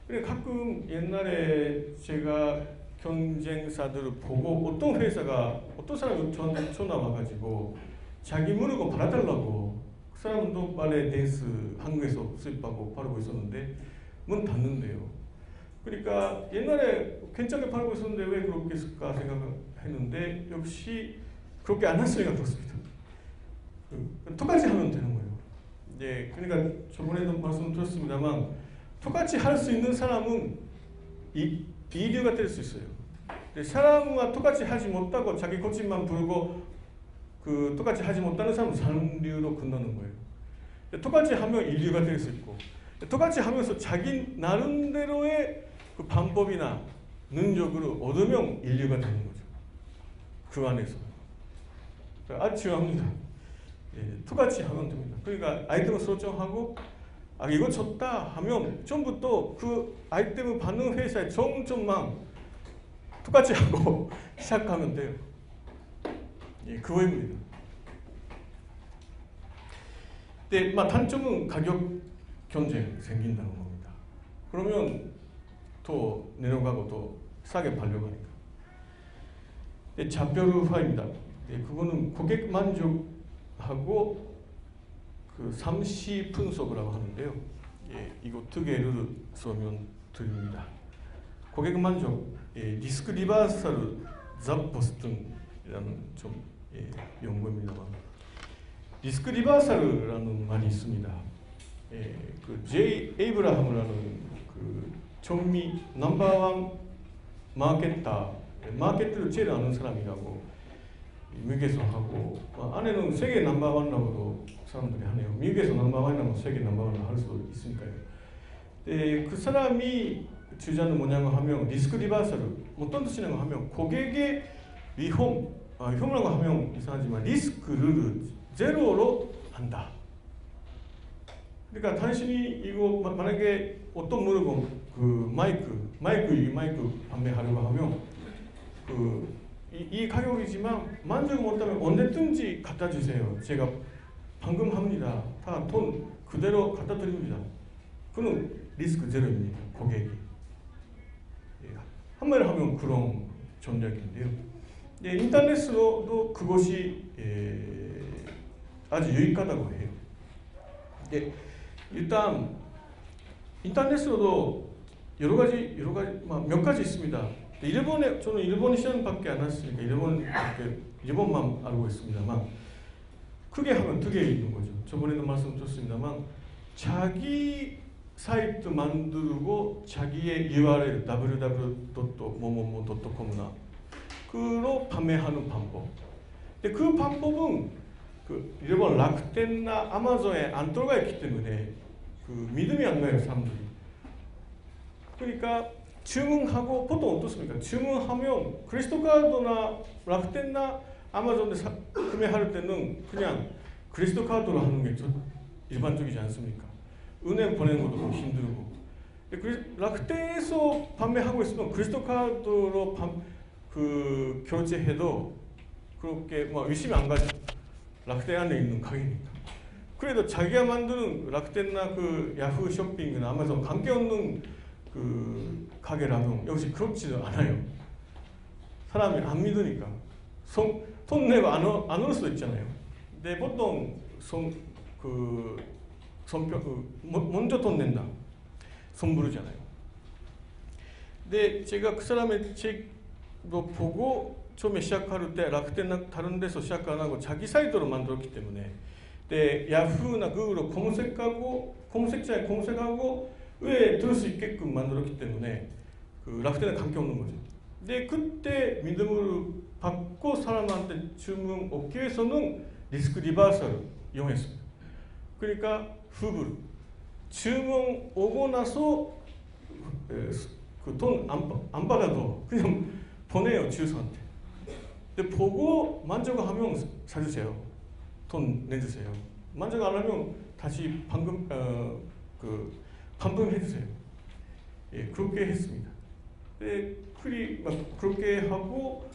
그러니까 가끔 옛날에 제가 경쟁사들을 보고 어떤 사람이 저한테 전화 와가지고 자기 물건 팔아달라고 그 사람도 발레 댄스 한국에서 수입하고 팔고 있었는데 문 닫는데요. 그러니까 옛날에 괜찮게 팔고 있었는데 왜 그렇게 했을까 생각했는데 역시 그렇게 안 했으니까 그렇습니다. 똑같이 하면 되는 거예요. 그러니까 저번에도 말씀드렸습니다만 똑같이 할 수 있는 사람은 이류가 될 수 있어요. 사람과 똑같이 하지 못하고 자기 고집만 부르고 똑같이 하지 못하는 사람은 상류로 건너는 거예요. 똑같이 하면 이류가 될 수 있고 똑같이 하면서 자기 나름대로의 그 방법이나 능력으로 얻으면 인류가 되는 거죠. 그 안에서. 아주 중요합니다. 똑같이 하면 됩니다. 그러니까 아이템을 설정하고 이거 좋다 하면 처음부터 그 아이템을 받는 회사의 정점만 똑같이 하고 시작하면 돼요. 그거입니다. 근데 단점은 가격 경쟁 생긴다는 겁니다. 그러면 더 내려가고 더 싸게 팔려고 하니까. 차별화입니다. 그거는 고객 만족하고 삼시 분석이라고 하는데요. 이거 두 개를 설명드립니다. 고객 만족, 리스크 리버설 잡보스턴이라는 좀 연구입니다만 리스크 리버설이라는 말이 있습니다. 제이 에이브라함이라는 전미 넘버원 마케터를 제일 아는 사람이라고 미국에서 하고 안에는 세계 넘버원이라고도 사람들이 하네요. 미국에서 넘버원이라면 세계 넘버원을 할 수 있으니까요. 그 사람이 주장은 뭐냐고 하면 리스크 리버설 어떤 뜻이냐고 하면 고객의 위험이라고 하면 이상하지만 리스크를 제로로 한다. 그러니까 당신이 이거 만약에 어떤 물건 마이크 판매하려고 하면 이 가격이지만 만족 못하면 언제든지 갖다 주세요. 제가 방금 합니다. 다 돈 그대로 갖다 드립니다. 그는 리스크 제로입니다. 고객이. 한마디로 하면 그런 전략인데요. 인터넷으로도 그것이 아주 유익하다고 해요. 일단 인터넷으로도 여러 가지 몇 가지 있습니다. 저는 일본 시장밖에 안 왔으니까 일본만 알고 있습니다만 크게 하면 두 개 있는 거죠. 저번에도 말씀드렸습니다만 자기 사이트 만들고 자기의 URL www.뭐뭐뭐.com나 그로 판매하는 방법. 근데 그 방법은 일본 라쿠텐나 아마존에 안 들어가 있기 때문에 믿음이 안 가요, 사람들이. 그러니까 주문하고 보통 어떻습니까? 주문하면 크레디트 카드나 라쿠텐나 아마존에 구매할 때는 그냥 크레디트 카드로 하는 게 일반적이지 않습니까? 은행 보내는 것도 좀 힘들고. 라쿠텐에서 판매하고 있으면 크레디트 카드로 결제해도 그렇게 뭐 의심이 안 가죠. 라쿠텐 안에 있는 가게니까. 그래도 자기가 만드는 라쿠텐나 야후 쇼핑이나 아마존 관계없는 가게라면 역시 그렇지도 않아요. 사람이 안 믿으니까. 돈 내고 안 올 수도 있잖아요. 근데 보통 먼저 돈 낸다. 손 부르잖아요. 근데 제가 그 사람의 책도 보고 처음에 시작할 때 라쿠텐 다른 데서 시작 안 하고 자기 사이트로 만들었기 때문에 야후나 구글로 검색자에 검색하고 왜 들을 수 있게끔 만들었기 때문에 라쿠텐에 관계없는 거죠. 근데 그때 믿음을 받고 사람한테 주문 얻기 위해서는 리스크 리버설을 이용했습니다. 그러니까 후불 주문 오고 나서 돈 안 받아도 그냥 보내요, 주유소한테. 근데 보고 만족하면 사주세요. 돈 내주세요. 만족 안 하면 다시 반품해주세요. 예, 그렇게 했습니다. 네, 그렇게 하고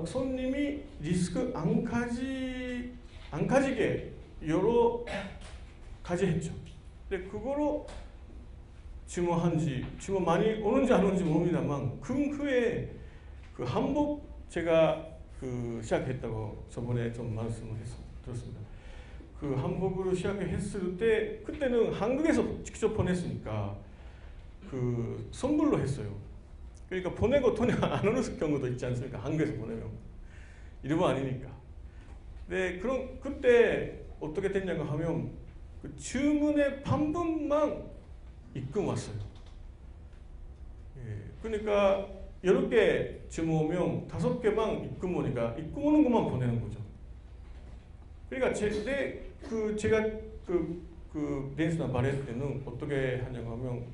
손님이 리스크 안 가지게 여러 가지 했죠. 근데 그거로 주문 많이 오는지 안 오는지 모릅니다만 그 후에 한복 제가 시작했다고 저번에 좀 말씀을 들었습니다. 한복으로 시작했을 때 그때는 한국에서 직접 보냈으니까 선불로 했어요. 그러니까 보내고 돈이 안 오는 경우도 있지 않습니까? 한국에서 보내면 일본 아니니까. 네, 그럼 그때 어떻게 됐냐고 하면 주문의 반분만 입금 왔어요. 예, 그러니까 여러 개 주문 오면 5개만 입금 오니까 입금 오는 것만 보내는 거죠. 그러니까 제가 댄스나 바레 때는 어떻게 하냐고 하면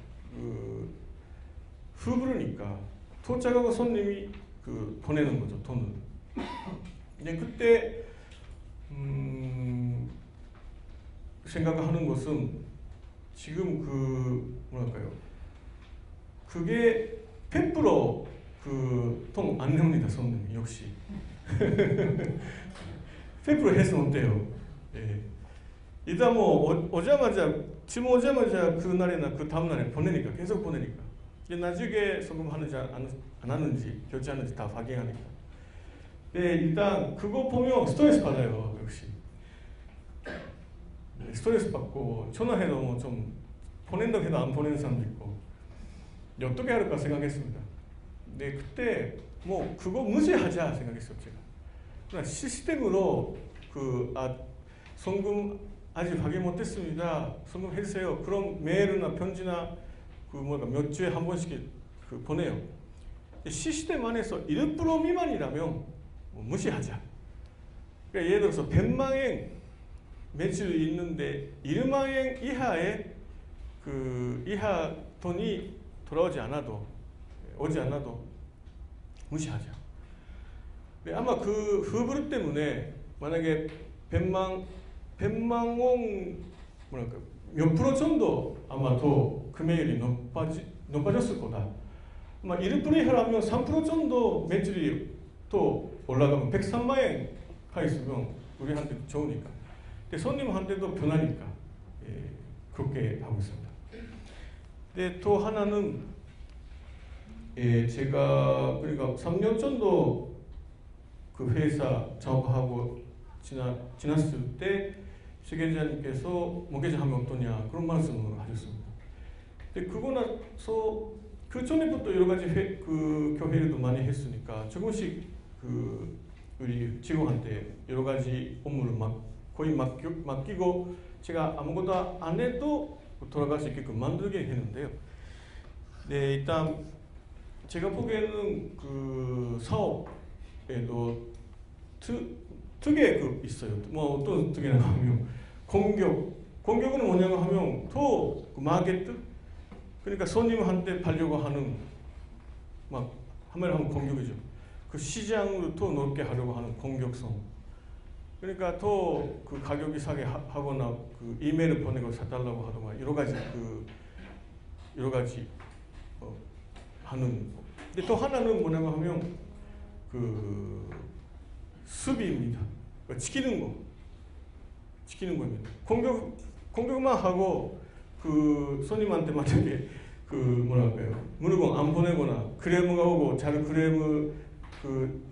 후불으니까 도착하고 손님이 보내는 거죠, 돈을. 근데 그때 생각하는 것은 지금 뭐랄까요? 그게 100% 돈 안 내옵니다, 손님이 역시. 100% 해서는 어때요? 예. 일단 주문 오자마자 그날이나 그 다음날에 보내니까, 계속 보내니까. 나중에 송금하는지 안 하는지, 결제하는지 다 확인하니까. 네, 일단 그거 보면 스트레스 받아요, 역시. 네, 스트레스 받고, 전화해도 뭐 좀 보낸다고 해도 안 보내는 사람도 있고, 어떻게 할까 생각했습니다. 근데 그때 뭐 그거 무시하자 생각했어요, 제가. 그러나 시스템으로 송금 아직 확인 못했습니다. 송금해주세요. 그럼 메일이나 편지나 몇 주에 한 번씩 보내요. 시스템 안에서 1% 미만이라면 무시하자. 그러니까 예를 들어서 100만 엔 매출이 있는데 1만 엔 이하의 이하 돈이 오지 않아도 무시하자. 아마 후불 때문에 만약에 100만 원 몇 프로 정도 아마 더 금액이 높아졌을 거다. 아마 1% 이하라면 3% 정도 매출이 또 올라가면 103만 엔가 있으면 우리한테 좋으니까. 근데 손님한테도 편하니까 그렇게 하고 있습니다. 근데 또 하나는 제가 그러니까 3년 정도 회사 작업하고 지났을 때 세계자님께서 목회자하면 어떠냐 그런 말씀을 하셨습니다. 근데 그거 나서 그 전에부터 여러 가지 교회도 많이 했으니까 조금씩 우리 직원한테 여러 가지 업무를 거의 맡기고 제가 아무것도 안 해도 돌아갈 수 있게끔 만들게 했는데요. 네, 일단 제가 보기에는 그 사업에도 특이가 있어요. 뭐 어떤 특이냐 하면 공격은 뭐냐고 하면 더 마케트, 그러니까 손님한테 팔려고 하는 막 한마디로 하면 공격이죠. 그 시장으로 더 넓게 하려고 하는 공격성. 그러니까 더 그 가격이 싸게 하거나 그 이메일을 보내고 사달라고 하거나 여러 가지 하는. 근데 또 하나는 뭐냐고 하면 그 수비입니다. 지키는 겁니다. 공격만 하고 그 손님한테 만약에 그 뭐랄까요, 물건 안 보내거나 크레이머가 오고 잘 크레이머 그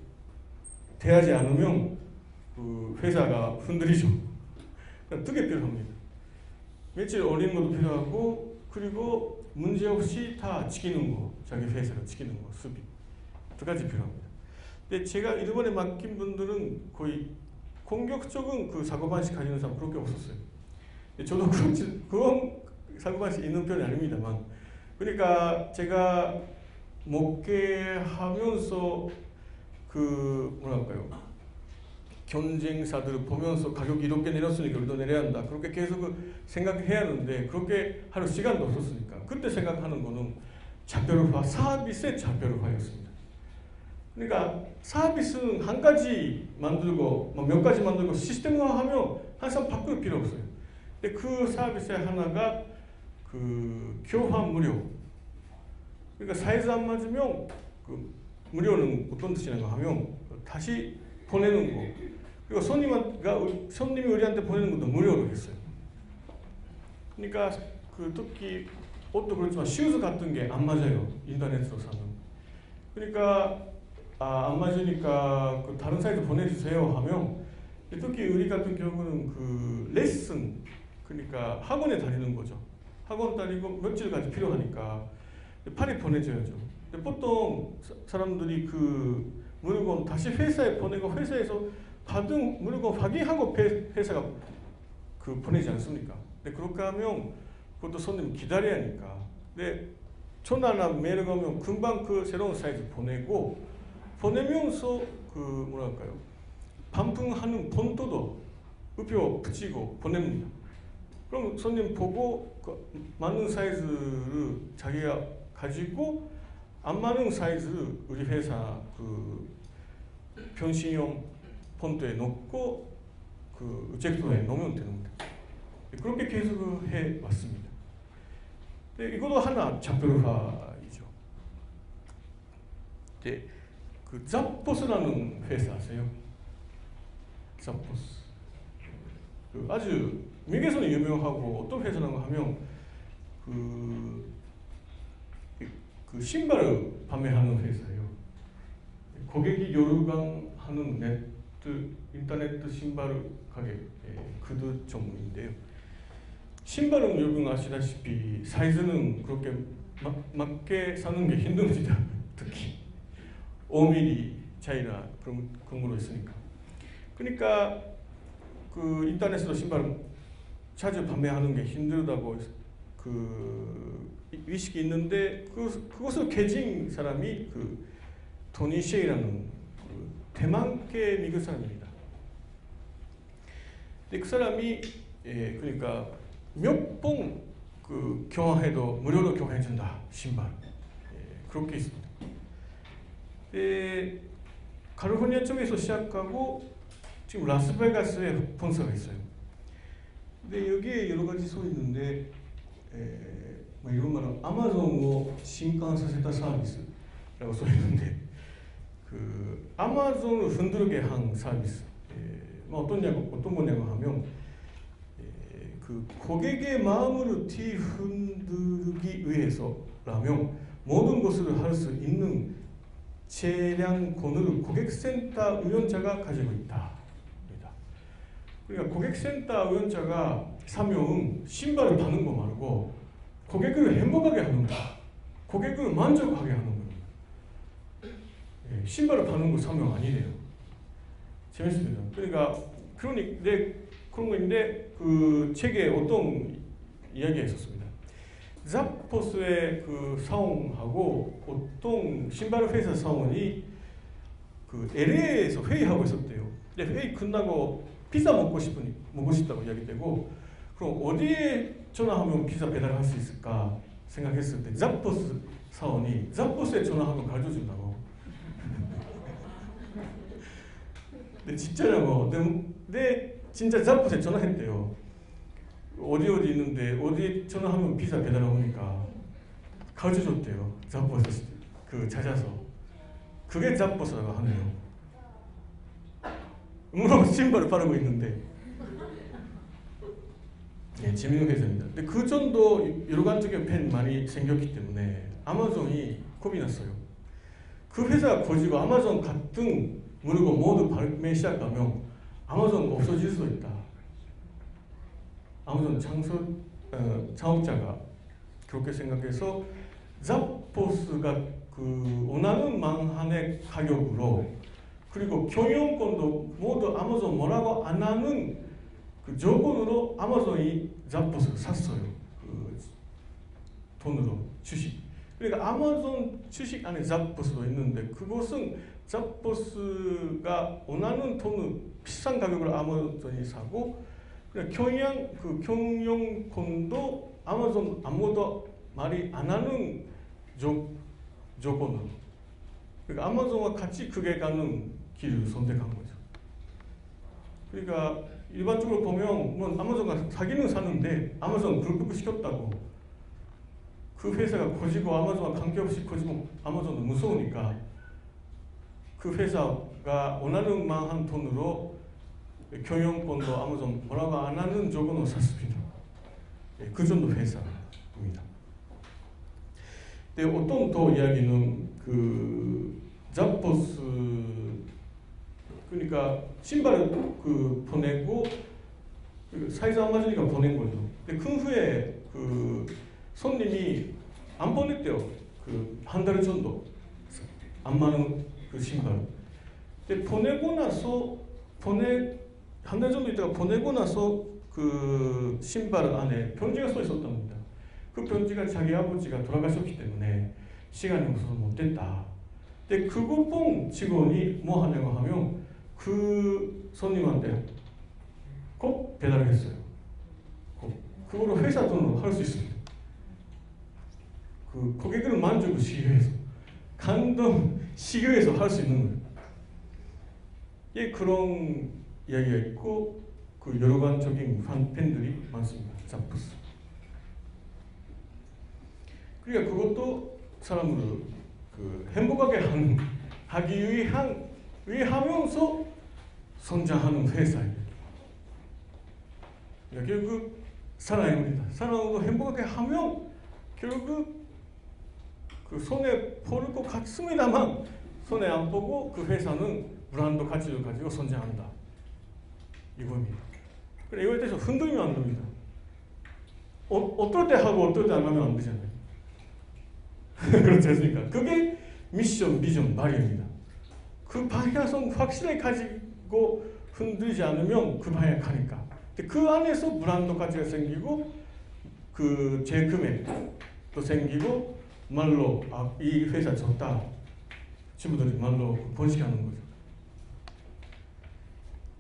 대하지 않으면 그 회사가 흔들리죠. 그게 필요합니다. 며칠 올리는 것도 필요하고, 그리고 문제 없이 다 지키는 거, 자기 회사를 지키는 거, 수비 두 가지 필요합니다. 근데 제가 일본에 맡긴 분들은 거의 공격적인 그 사고방식 가지는 사람 그렇게 없었어요. 저도 그런 사고방식 있는 편이 아닙니다만, 그러니까 제가 목회하면서 그 뭐랄까요, 경쟁사들을 보면서 가격이 이렇게 내렸으니까 우리도 내려야 한다, 그렇게 계속 생각해야 하는데 그렇게 할 시간도 없었으니까 그때 생각하는 거는 차별화, 서비스의 차별화였습니다. 그러니까 서비스는 한 가지 만들고 몇 가지 만들고 시스템화하면 항상 바꿀 필요 없어요. 근데 그 서비스의 하나가 그 교환 무료. 그러니까 사이즈 안 맞으면 그 무료는 어떤 뜻이냐고 하면 다시 보내는 거. 그리고 손님이 우리한테 보내는 것도 무료로 했어요. 그러니까 그 특히 옷도 그렇지만 슈즈 같은 게 안 맞아요, 인터넷으로 사면. 그러니까 안 맞으니까 그 다른 사이트 보내주세요 하면, 특히 우리 같은 경우는 그 레슨, 그러니까 학원에 다니는 거죠. 학원 다니고 며칠까지 필요하니까 빨리 보내줘야죠. 근데 보통 사람들이 그 물건 다시 회사에 보내고 회사에서 받은 물건 확인하고 회사가 그 보내지 않습니까? 근데 그렇게 하면 그것도 손님 기다려야 하니까. 근데 전화나 메일을 오면 금방 그 새로운 사이즈 보내면서 그 뭐랄까요, 반품하는 본도도 우표 붙이고 보냅니다. 그럼 손님 보고 그 맞는 사이즈를 자기가 가지고 안 맞는 사이즈를 우리 회사 그 변신용 폰트에 넣고 그 잭도에 넣으면 되는 겁니다. 그렇게 계속 해 왔습니다. 근데 이것도 하나 차별화이죠. 이제 그 잡보스라는 회사 아세요? 잡보스. 그 아주 미국에서는 유명하고, 어떤 회사라고 하면 그 신발을 판매하는 회사예요. 고객이 요구하는 인터넷 신발 가게 구두 전문인데요. 신발은 여러분 아시다시피 사이즈는 그렇게 맞게 사는 게 힘듭니다. 특히 5mm 차이나 그런 걸로 있으니까. 그러니까 그 인터넷으로 신발을 자주 판매하는 게 힘들다고 그 의식이 있는데, 그것을 개진 사람이 그 토니 셰이라는 그 대만계 미국 사람입니다. 근데 그 사람이 그러니까 몇 번 그 교환해도 무료로 교환해준다, 신발. 그렇게 있습니다. 칼리포니아 쪽에서 시작하고 지금 라스베가스에 본사가 있어요. 근데 여기에 여러 가지 써 있는데, 뭐 이런 말은 아마존을 신간사세다 서비스라고 써 있는데, 그 아마존을 흔들게 한 서비스. 뭐 어떤 거냐고 하면, 그 고객의 마음을 뒤흔들기 위해서라면 모든 것을 할 수 있는 재량권을 고객센터 위원자가 가지고 있다. 그러니까 고객센터 위원자가 사명은 신발을 파는 거 말고 고객을 행복하게 하는 거, 고객을 만족하게 하는 겁니다. 신발을 파는 거 사명 아니래요. 재밌습니다. 그러니까 그런 거인데 그 책에 어떤 이야기가 있었습니다. 잡보스의 그 사원하고 어떤 신발 회사 사원이 그 LA에서 회의하고 있었대요. 근데 회의 끝나고 피자 먹고 싶다고 이야기되고, 그럼 어디에 전화하면 피자 배달할 수 있을까 생각했을 때 잡보스 사원이 잡보스에 전화하면 가져준다고. 근데 진짜냐고. 근데 진짜 잡보스에 전화했대요. 어디 있는데 어디 전화하면 피자 배달 오니까 가져줬대요. 잡보스 그 찾아서. 그게 잡보스라고 하네요. 물론 신발을 바르고 있는데. 예, 재밌는 회사입니다. 근데 그 정도 일관적인 팬 많이 생겼기 때문에 아마존이 겁이 났어요. 그 회사가 커지고 아마존 같은 물건 모두 발매 시작하면 아마존 없어질 수도 있다. 아마존 창업자가 그렇게 생각해서 잡보스가 그 원하는 만한의 가격으로, 그리고 경영권도 모두 아마존 뭐라고 안 하는 그 조건으로 아마존이 잡보스를 샀어요. 그 돈으로 주식. 그러니까 아마존 주식 안에 잡보스도 있는데 그것은 잡보스가 원하는 돈을 비싼 가격으로 아마존이 사고, 경영권도 아마존 아무도 말이 안 하는 조건으로. 그러니까 아마존과 같이 크게 가는 길을 선택한 거죠. 그러니까 일반적으로 보면 뭐 아마존과 사기는 사는데 아마존 불법 시켰다고 그 회사가 커지고 아마존과 관계없이 커지면 아마존은 무서우니까 그 회사가 원하는 만한 돈으로 경영권도 아마존 뭐라고 안 하는 조건으로 샀습니다. 그 정도 회사입니다. 근데 어떤 더 이야기는 그 잡보스, 그러니까 신발을 그 보내고 사이즈 아마존이가 보낸 거죠. 근데 그 후에 그 손님이 안 보냈대요. 그 한 달 정도 안 맞는 그 신발. 근데 보내고 나서 한 달 정도 있다가 보내고 나서 그 신발 안에 편지가 써 있었답니다. 그 편지가 자기 아버지가 돌아가셨기 때문에 시간이 없어서 못 됐다. 근데 그거 본 직원이 뭐 하냐고 하면 그 손님한테 꼭 배달을 했어요. 그거로 회사 돈으로 할 수 있습니다. 그 고객을 만족을 시키기 위해서, 감동 시키기 위해서 할 수 있는 거예요. 예, 그런 이야기가 있고 그 여러관적인 팬들이 많습니다. 잡보스. 그러니까 그것도 사람을 그 행복하게 하기 위하면서 성장하는 회사예요. 결국 사랑입니다. 사랑으로 행복하게 하면 결국 그 손에 포를 꼭 갖습니다만 손에 안 보고 그 회사는 브랜드 가치를 가지고 성장한다. 이겁니다. 그래, 이거에 대해서 흔들리면 안 됩니다. 어떨 때 하고 어떨 때 안 하면 안 되잖아요. 그렇지 않습니까? 그게 미션, 비전, 발현입니다. 그 방향성 확실하게 가지고 흔들지 않으면 그 방향 가니까. 그 안에서 브랜드 가치가 생기고 그 재금액도 생기고 말로 이 회사 좋다. 친구들이 말로 번식하는 거죠.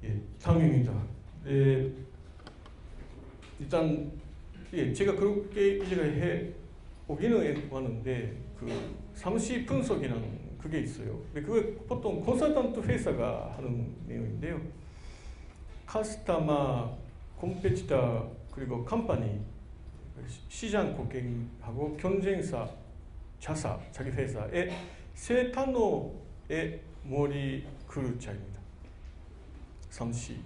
예, 다음입니다. 예, 일단 예, 제가 그렇게 이제 오기는 왔는데 그 삼시 분석이라는 그게 있어요. 근데 그게 보통 컨설턴트 회사가 하는 내용인데요. 카스터마, 컴페티터, 그리고 컴퍼니, 시장 고객하고 경쟁사, 자사, 자기 회사의 세 단어의 머리 그루자입니다. 삼시.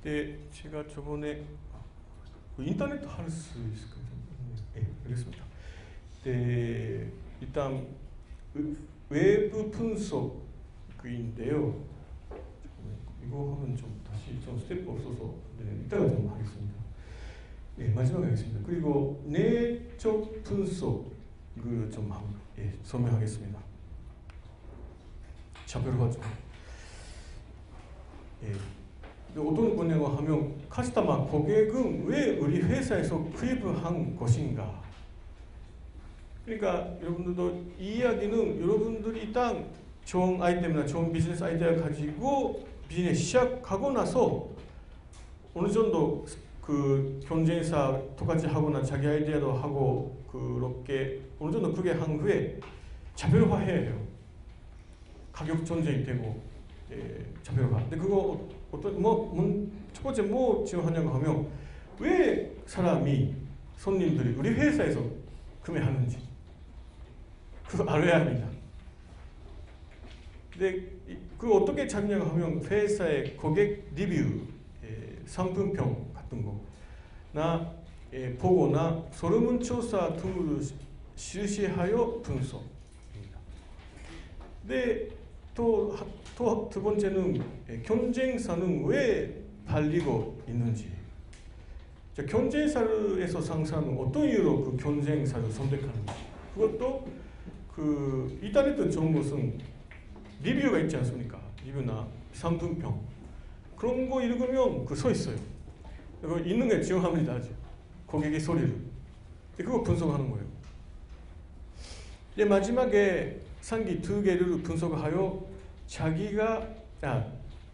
네, 제가 저번에 인터넷도 할 수 있을까요? 네, 알겠습니다. 네, 일단 외부 분석인데요. 이거 하면 좀 다시 좀 스텝 없어서 네, 이따가 좀 하겠습니다. 네, 마지막에 하겠습니다. 그리고 내적 분석 좀 예, 설명하겠습니다. 차별화죠. 예. 어떤 거냐고 하면 카스터마 고객은 왜 우리 회사에서 구입을 한 것인가. 그러니까 여러분들도 이 이야기는 여러분들이 일단 좋은 아이템이나 좋은 비즈니스 아이디어를 가지고 비즈니스 시작하고 나서 어느 정도 그 경쟁사 똑같이 하거나 자기 아이디어도 하고 그렇게 어느 정도 그게 한 후에 차별화해야 해요. 가격 전쟁이 되고 차별화. 근데 그거 첫 번째 뭐 지원하냐고 하면 왜 사람이 손님들이 우리 회사에서 구매하는지 그거 알아야 합니다. 근데 그 어떻게 찾냐고 하면 회사의 고객 리뷰, 상품평 같은 거나 보고나 설문조사 등을 실시하여 분석입니다. 근데 또 두 번째는 경쟁사는 왜 발리고 있는지. 경쟁사에서 상사는 어떤 이유로 그 경쟁사를 선택하는지. 그것도 그 인터넷 좋은 것은 리뷰가 있지 않습니까? 리뷰나 상품평 그런 거 읽으면 그 써 있어요. 그거 있는 게 지원하면 나죠. 고객의 소리를. 그거 분석하는 거예요. 이제 마지막에 상기 두 개를 분석하여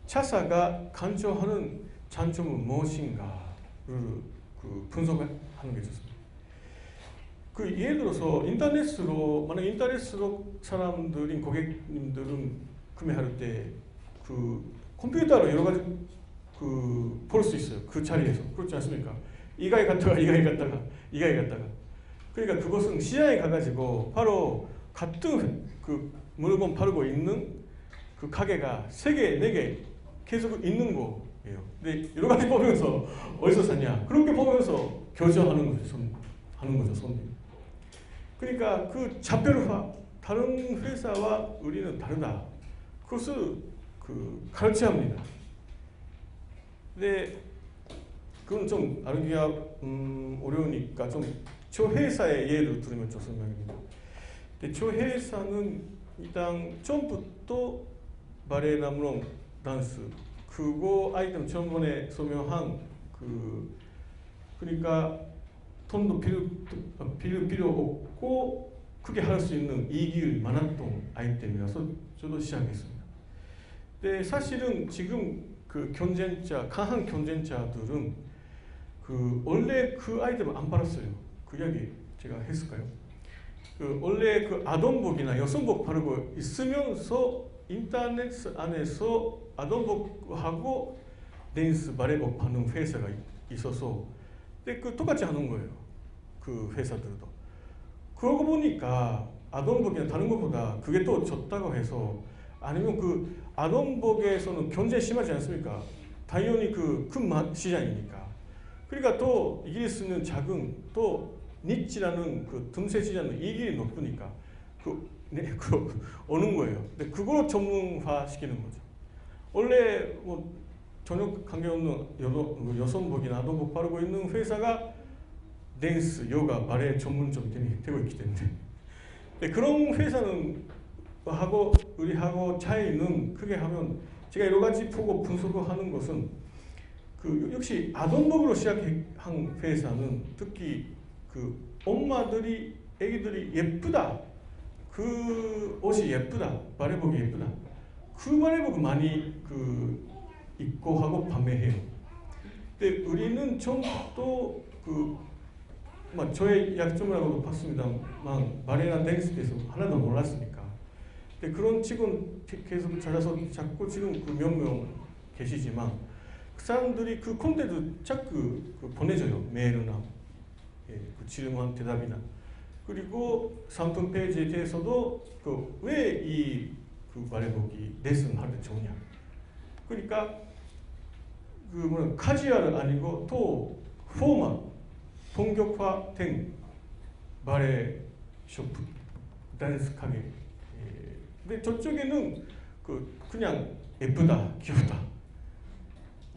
차사가 강조하는 장점은 무엇인가를 그 분석하는 게 좋습니다. 그 예를 들어서 만약 인터넷으로 사람들인 고객님들은 구매할 때 그 컴퓨터로 여러 가지 그 볼 수 있어요. 그 자리에서. 그렇지 않습니까? 이가에 갔다가 그러니까 그것은 시장에 가가지고 바로 같은 그 물건 팔고 있는 그 가게가 3개, 4개 계속 있는 거예요. 근데 여러 가지 보면서 어디서 샀냐? 그렇게 보면서 교제하는 거죠. 손님. 그러니까 그 차별화, 다른 회사와 우리는 다르다. 그것을 그 가르쳐야 합니다. 근데 그건 좀 알기가 어려우니까 좀 저 회사의 예를 들으면 좋습니다. 근데 저 회사는 일단 처음부터 바레나무론 댄스 그거 아이템 전번에 설명한 그러니까 돈도 필요 없고 크게 할 수 있는 이익이 많았던 아이템이라서 저도 시작했습니다. 근데 사실은 지금 그 강한 경쟁자들은 그 원래 그 아이템을 안 팔았어요. 그 이야기 제가 했을까요? 그 원래 그 아동복이나 여성복 바르고 있으면서 인터넷 안에서 아동복하고 댄스 바레복 파는 회사가 있어서 근데 그 똑같이 하는 거예요. 그 회사들도. 그러고 보니까 아동복이나 다른 것보다 그게 또 좋다고 해서 아니면 그 아동복에서는 경쟁이 심하지 않습니까? 당연히 큰 시장이니까. 그러니까 또 이기리스는 작은 또 니치라는 그 틈새 시장은 이익이 높으니까 오는 거예요. 근데 그걸 전문화 시키는 거죠. 원래 뭐 전혀 관계없는 여성복이나 아동복 바르고 있는 회사가 댄스, 요가, 바레 전문점이 되고 있기 때문에. 근데 그런 회사는 우리하고 차이는 크게 하면 제가 여러 가지 보고 분석을 하는 것은 그 역시 아동복으로 시작한 회사는 특히 그 엄마들이 애기들이 예쁘다. 그 옷이 예쁘다. 바레복이 예쁘다. 그 바레복을 많이 입고 하고 판매해요. 근데 우리는 전부 저의 약점이라고도 봤습니다만 바레나 댄스에서 하나도 몰랐으니까. 근데 그런 직원 계속 찾아서 자꾸 지금 몇 명 계시지만 그 사람들이 그 콘텐츠 자꾸 보내줘요. 메일이나 그 질문 대답이나. 그리고 상품 페이지에 대해서도 왜 이 바레복이 레슨 할 때 좋냐. 그러니까 카주얼 아니고 또 포멀, 본격화된 바레 쇼프, 댄스 가게. 근데 저쪽에는 그냥 예쁘다, 귀엽다.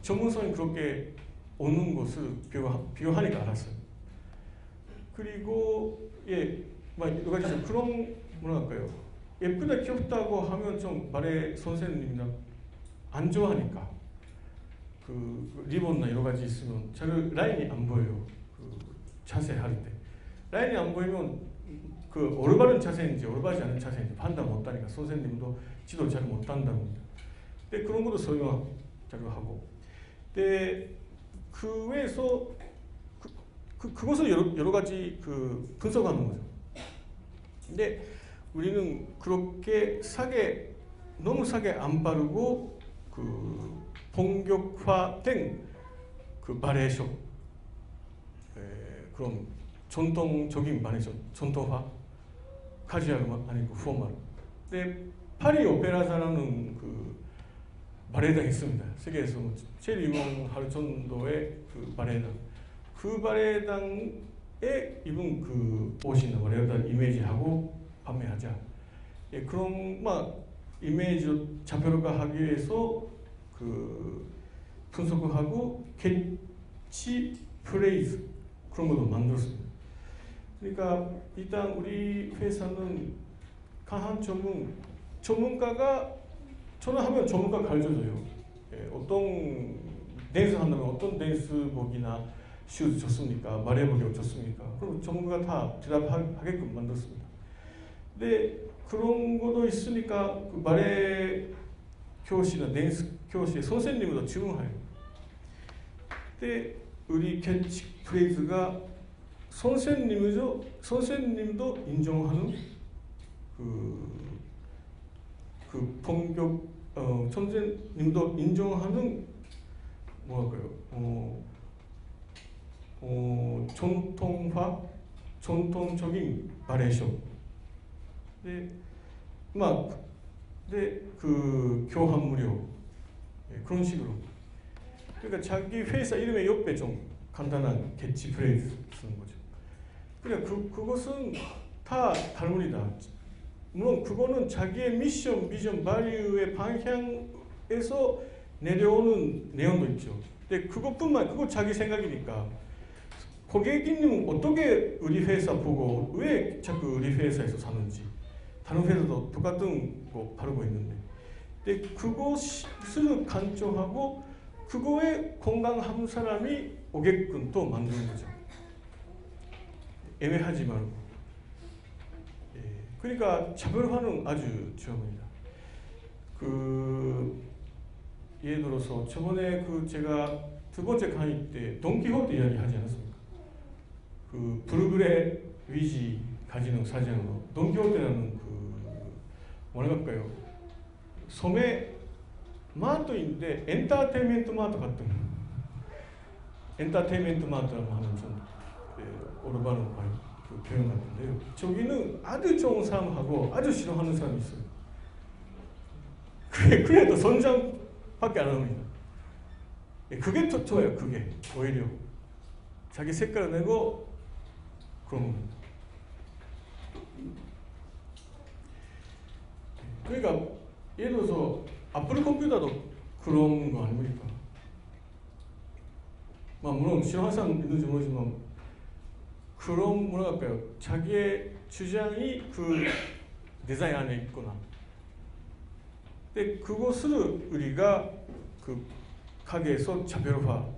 전문성이 그렇게 오는 것을 비교하니까 알았어요. 그리고 여러 가지 그런 뭐랄까요? 예쁘다 귀엽다고 하면 좀 바레 선생님이나 안 좋아하니까 그 리본이나 여러 가지 있으면 잘 라인이 안 보여요. 그 자세할 때 라인이 안 보이면 그 올바른 자세인지 올바르지 않은 자세인지 판단 못하니까 선생님도 지도 잘 못한답니다. 근데 그런 것도 설명자료 하고, 근데 그 외에서 그것을 여러 가지 그 분석하는 거죠. 근데 우리는 그렇게 너무 싸게 안 바르고 그 본격화된 그 바리에이션, 그런 전통적인 바리에이션, 전통화, 카주얼만 아니고 포멀. 근데 파리 오페라사라는 그 발레단이 있습니다. 세계에서 제일 유명할 정도의 그 발레단. 그 발레단에 입은 그 옷이나 발레단 이미지하고 판매하자. 예, 그런 이미지를 차별화하기 위해서 그 분석을 하고 캐치 프레이즈 그런 것도 만들었습니다. 그러니까 일단 우리 회사는 강한 전문가가 저는 하면 전문가 가르쳐줘요. 예, 어떤 댄스 한다면 어떤 댄스복이나 슈즈 좋습니까? 말해보기 좋습니까? 그럼 전문가가 다 대답하게끔 만들었습니다. 근데 그런 것도 있으니까 그 발레 교실이나 댄스 교실 선생님도 질문해요. 근데 우리 캐치프레이즈가 선생님도 인정하는 그 본격 선생님도 인정하는 전통적인 바리에이션. 근데 그 교환 무료, 예, 그런 식으로. 그러니까 자기 회사 이름의 옆에 좀 간단한 캐치프레이즈 쓰는 거죠. 그러니까 그것은 다 달문이다. 물론 그거는 자기의 미션, 비전, 바리우의 방향에서 내려오는 내용도 있죠. 근데 그거 자기 생각이니까 고객님은 어떻게 우리 회사 보고 왜 자꾸 우리 회사에서 사는지, 다른 회사도 똑같은 거 바르고 있는데, 근데 그것을 간청하고 그거에 공감한 사람이 오게끔 또 만드는 거죠. 애매하지 말고. 예, 그러니까 차별화는 아주 중요합니다. 예를 들어서 저번에 제가 두 번째 강의 때 돈키호테 이야기 하지 않았습니까? 그 브루그레 위지 가지는 사진으로 돈키호테라는 뭐랄까요? 소매 마트인데 엔터테인먼트 마트 같은 엔터테인먼트 마트라고 하는 좀 오르바는 그 표현 같은데요. 저기는 아주 좋은 사람하고 아주 싫어하는 사람이 있어요. 그래도 선장밖에 안 합니다. 그게 더 좋아요. 그게 오히려 자기 색깔을 내고 그런 겁니다. 그러니까 예를 들어서 애플 컴퓨터도 그런 거 아닙니까? 물론 싫어하는 사람 있는지 모르지만 그런 뭐랄까요? 자기의 주장이 그 디자인 안에 있거나. 근데 그것을 우리가 그 가게에서 차별화.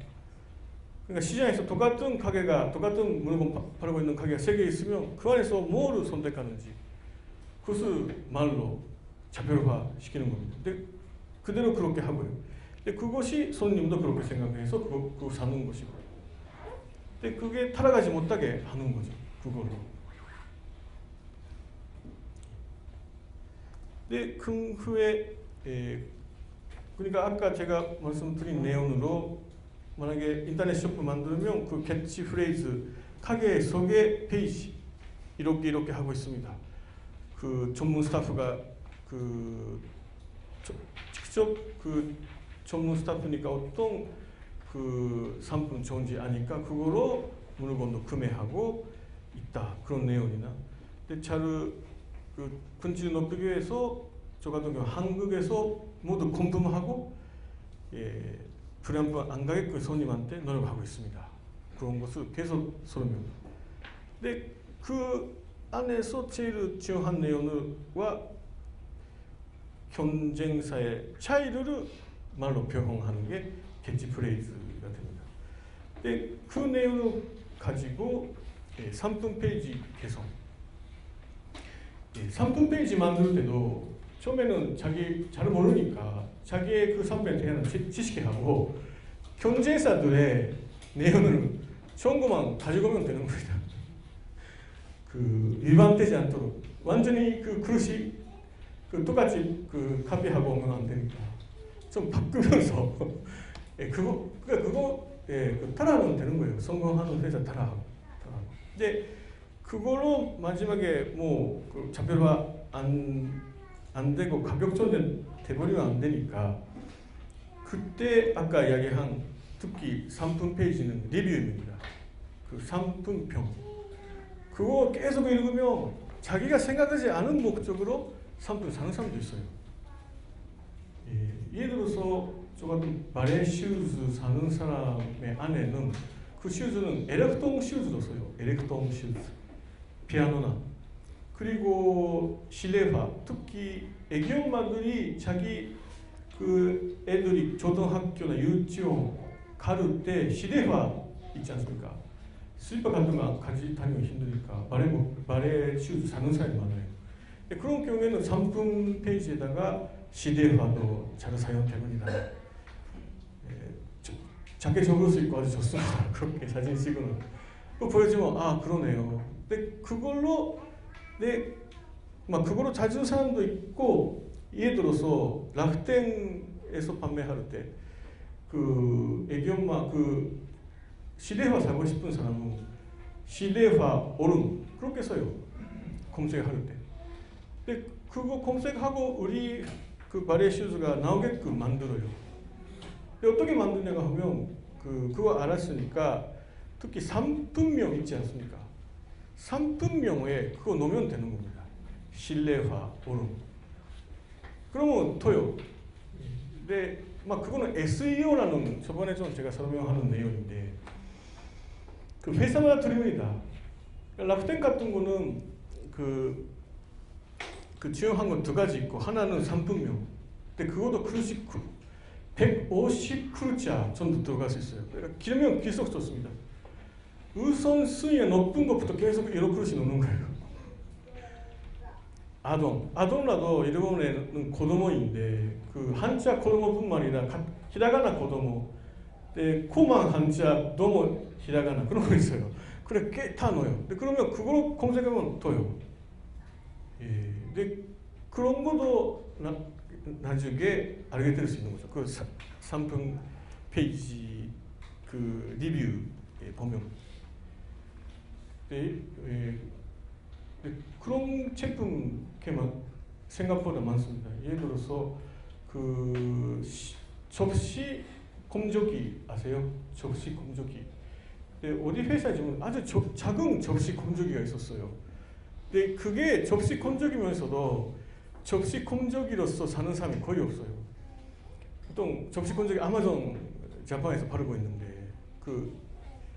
그러니까 시장에서 똑같은 물건 팔고 있는 가게가 3개 있으면 그 안에서 뭐를 선택하는지 그것을 말로 차별화 시키는 겁니다. 근데 그대로 그렇게 하고요. 근데 그것이 손님도 그렇게 생각해서 그거 사는 것이고. 근데 그게 타락하지 못하게 하는 거죠. 그걸로. 근데 그 후에 그러니까 아까 제가 말씀드린 내용으로 만약에 인터넷 쇼프 만들면 그 캐치프레이즈 가게 소개 페이지 이렇게 하고 있습니다. 그 전문 스타프가 직접 그 전문 스타프니까 어떤 그 상품 좋은지 아니까 그거로 물건도 구매하고 있다. 그런 내용이나. 근데 그 근질을 높이기 위해서 저 같은 경우 한국에서 모두 공부하고 불안불안 안 가게끔 손님한테 노력하고 있습니다. 그런 것을 계속 설명합니다. 근데 그 안에서 제일 중요한 내용과 경쟁사의 차이를 말로 표현하는 게 캐치프레이즈가 됩니다. 근데 그 내용을 가지고 3분 페이지 개선. 3분 페이지 만들 때도 처음에는 자기 잘 모르니까 자기의 그 선배한테 하는 지식하고 경제사들의 내용을 좋은 것만 가지고 오면 되는 겁니다. 그 일반되지 않도록 완전히 그 그릇이 그 똑같이 그 카피하고 오면 안 되니까 좀 바꾸면서 그거 따라하면 되는 거예요. 성공하는 회사 따라하고. 근데 그걸로 마지막에 뭐 그 차별화 안 되고 가격적인 돼버리면 안 되니까 그때 아까 이야기한 특히 3분 페이지는 리뷰입니다. 그 3분 평. 그거 계속 읽으면 자기가 생각하지 않은 목적으로 3분 사는 사람도 있어요. 예를 들어서 저 같은 바레 슈즈 사는 사람의 아내는 그 슈즈는 에렉동 슈즈로 써요. 에렉동 슈즈. 피아노나. 그리고 실내화. 특히 애기 엄마들이 자기 그 애들이 초등학교나 유치원 가를 때 실내화 있지 않습니까? 슬리퍼 같은 거 가지고 다니면 힘드니까 바레 슈즈 사는 사람이 많아요. 그런 경우에는 3분 페이지에다가 실내화도 잘 사용됩니다. 작게 적을 수 있고 아주 좋습니다. 그렇게 사진 찍으면. 보여주면 아 그러네요. 근데 그걸로 그걸로 찾은 사람도 있고 예를 들어서 락텐에서 판매할 때 그 애기 엄마 그 실내화 사고 싶은 사람은 실내화 오름 그렇게 써요. 검색할 때. 근데 그거 검색하고 우리 그 바레 슈즈가 나오게끔 만들어요. 근데 어떻게 만드냐고 하면 그거 알았으니까 특히 3분명 있지 않습니까? 3분명에 그거 넣으면 되는 겁니다. 실내화 오름. 그러면 터요. 근데 그거는 SEO라는 저번에 좀 제가 설명하는 내용인데 그 회사마다 틀립니다. 락텐 같은 거는 그 지원한 건 2가지 있고 하나는 3분명. 근데 그것도 150 크루자 정도 들어갈 수 있어요. 그러니까 길면 길수록 좋습니다. 우선순위가 높은 것부터 계속 1크루씩 넣는 거예요. 아동라도 일본에는 고도모인데 그 한자 고도모뿐만 아니라 히라가나 고도모, 코만 한자 도모 히라가나 그런 거 있어요. 그래 꽤 다 넣어요. 근데 그러면 그걸 검색하면 떠요. 근데 그런 것도 나중에 알게 될 수 있는 거죠. 그 3분 페이지 그 리뷰에 보면. 그런 제품 생각보다 많습니다. 예를 들어서 그 접시 건조기 아세요? 접시 건조기. 근데 어디 회사에 지금 아주 작은 접시 건조기가 있었어요. 근데 그게 접시 건조기면서도 접시 건조기로서 사는 사람이 거의 없어요. 보통 접시 건조기 아마존 자판에서 바르고 있는데 그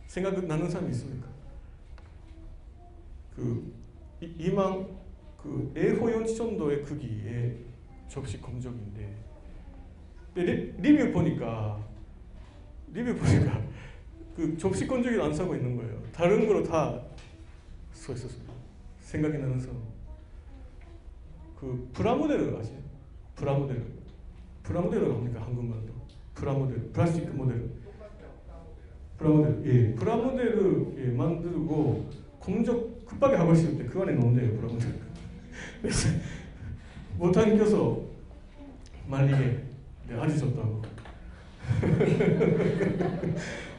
생각나는 사람이 있습니까? 이만 그 A4용지 정도의 크기의 접시 건조기인데 리뷰 보니까 그 접시 건조기를 안 사고 있는 거예요. 다른 거로 다 써 있었습니다. 생각이 나는 사람. 그 프라모델을 아시죠? 프라모델을 합니까? 한국말로. 프라모델, 플라스틱 모델. 프라모델을 만들고 공적 급하게 하고 있을 때 그 안에 넣는데요, 프라모델. 그래서 못한 껴서 말리게 아주 좋다고.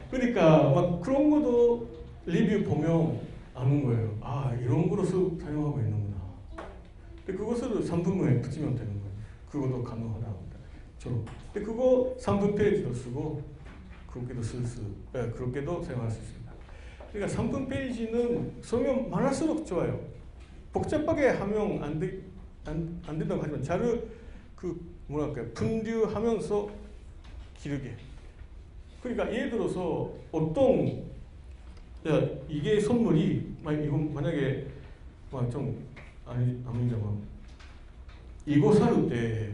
그러니까 막 그런 것도 리뷰 보면 아는 거예요. 아 이런 거로서 사용하고 있는구나. 근데 그것을 3분면에 붙이면 되는 거예요. 그것도 가능하다. 근데 그거 3분 페이지로 쓰고 그렇게도 그렇게도 사용할 수 있습니다. 그러니까 3분 페이지는 쓰면 많을수록 좋아요. 복잡하게 하면 안 된다고 하지만 자료 분류하면서 기르게. 그러니까 예를 들어서 이게 선물이 이건 만약에 좀 아니자면 이거 살 때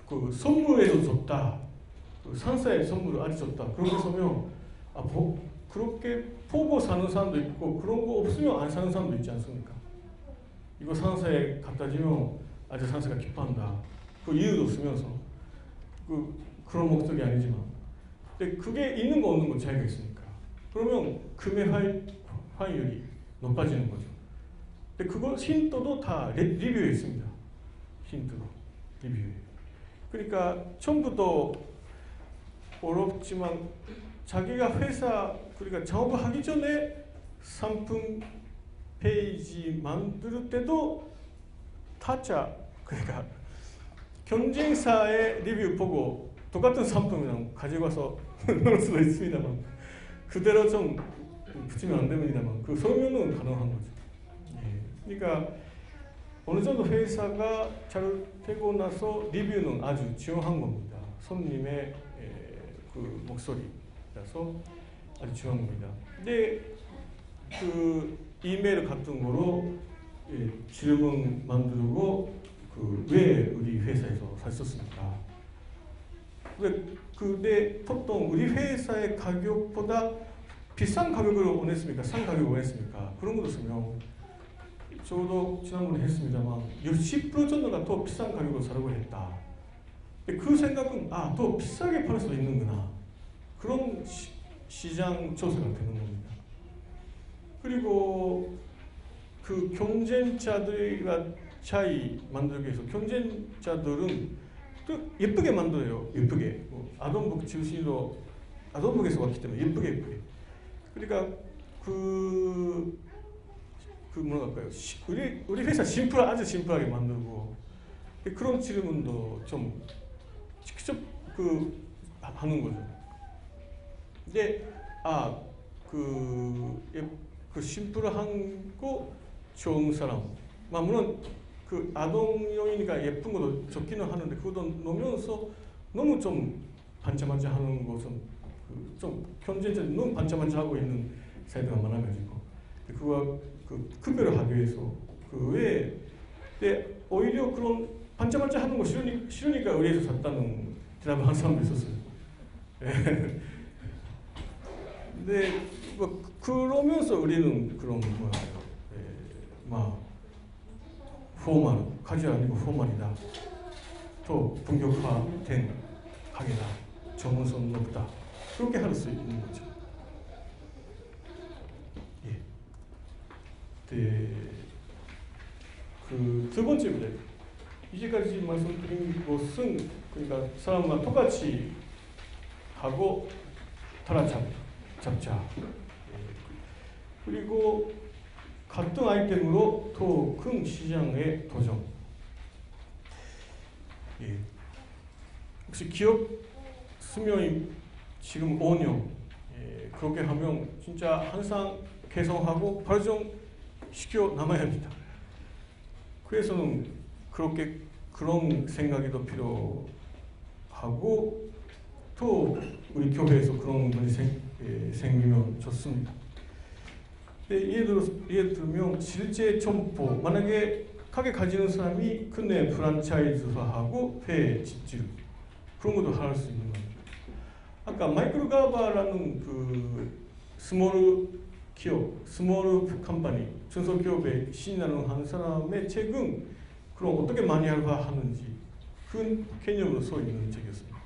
그 선물해서 줬다. 그 산사의 선물을 아주 줬다. 그렇게 서면 그렇게 보고 사는 사람도 있고 그런 거 없으면 안 사는 사람도 있지 않습니까? 이거 산사에 갖다 주면 아주 산사가 기뻐한다. 그 이유도 쓰면서 그런 목적이 아니지만, 근데 그게 있는 거 없는 거 차이가 있으니까. 그러면 금의 환율이 높아지는 거죠. 근데 그거 힌트도 다 리뷰에 있습니다. 힌트도 리뷰에. 그러니까 처음부터 어렵지만 자기가 회사 그러니까 작업을 하기 전에 상품 페이지 만들 때도 타짜 그러니까 경쟁사의 리뷰 보고 똑같은 상품이랑 가지고 와서 넣을 수도 있습니다만 그대로 좀 붙이면 안 됩니다만 그 설명은 가능한 거죠. 예. 그러니까 어느 정도 회사가 잘 되고 나서 리뷰는 아주 중요한 겁니다. 손님의 그 목소리라서 아주 중요한 겁니다. 근데 그 이메일 같은 거로 질문 만들고 왜 우리 회사에서 샀었습니까? 근데 보통 우리 회사의 가격보다 비싼 가격을 원했습니까? 싼 가격을 원했습니까? 그런 것도 쓰면 저도 지난번에 했습니다만 10% 정도가 더 비싼 가격으로 사려고 했다. 근데 그 생각은 더 비싸게 팔 수도 있는구나. 그런 시장 조사가 되는 겁니다. 그리고 그 경쟁자들과 차이 만들기 위해서 경쟁자들은 또 예쁘게 만들어요. 예쁘게. 아동북 출신으로 아동북에서 왔기 때문에 예쁘게. 그러니까 뭐라 할까요? 우리 회사 아주 심플하게 만들고 그런 질문도 좀 직접 하는 거죠. 근데 그 심플한 거 좋은 사람, 물론 그 아동용이니까 예쁜 것도 좋기는 하는데 그것도 넣으면서 너무 좀 반짝반짝하는 것은 좀 경쟁자들이 너무 반짝반짝하고 있는 사이트가 많아가지고 그거区別을 하기 위해서 근데 오히려 그런 반짝반짝하는 거 싫으니까 의뢰해서 샀다는 대답을 한 사람도 있었어요. 근데 그러면서 우리는 그런 포멀, 카주얼 아니고 포멀이다. 또 본격화된 가게다. 전문성 높다. 그렇게 할 수 있는 거죠. 예. 그 두 번째입니다. 이제까지 말씀드린 것은 그러니까 사람과 똑같이 하고 따라잡자. 그리고 같은 아이템으로 더 큰 시장에 도전. 예. 혹시 기업 수명이 지금 5년. 예. 그렇게 하면 진짜 항상 개선하고 발전시켜 남아야 합니다. 그래서는 그런 생각이 더 필요하고 또 우리 교회에서 그런 분이 생기면 좋습니다. 예를 들면 실제 점포 만약에 가게 가지는 사람이 근내 프랜차이즈화하고 회 집질 그런 것도 할 수 있는 겁니다. 아까 마이클 가바라는 그 스몰 컴퍼니 중소기업의 신인하는 한 사람의 책은 그럼 어떻게 마니아화하는지 그 개념으로 써 있는 책이었습니다.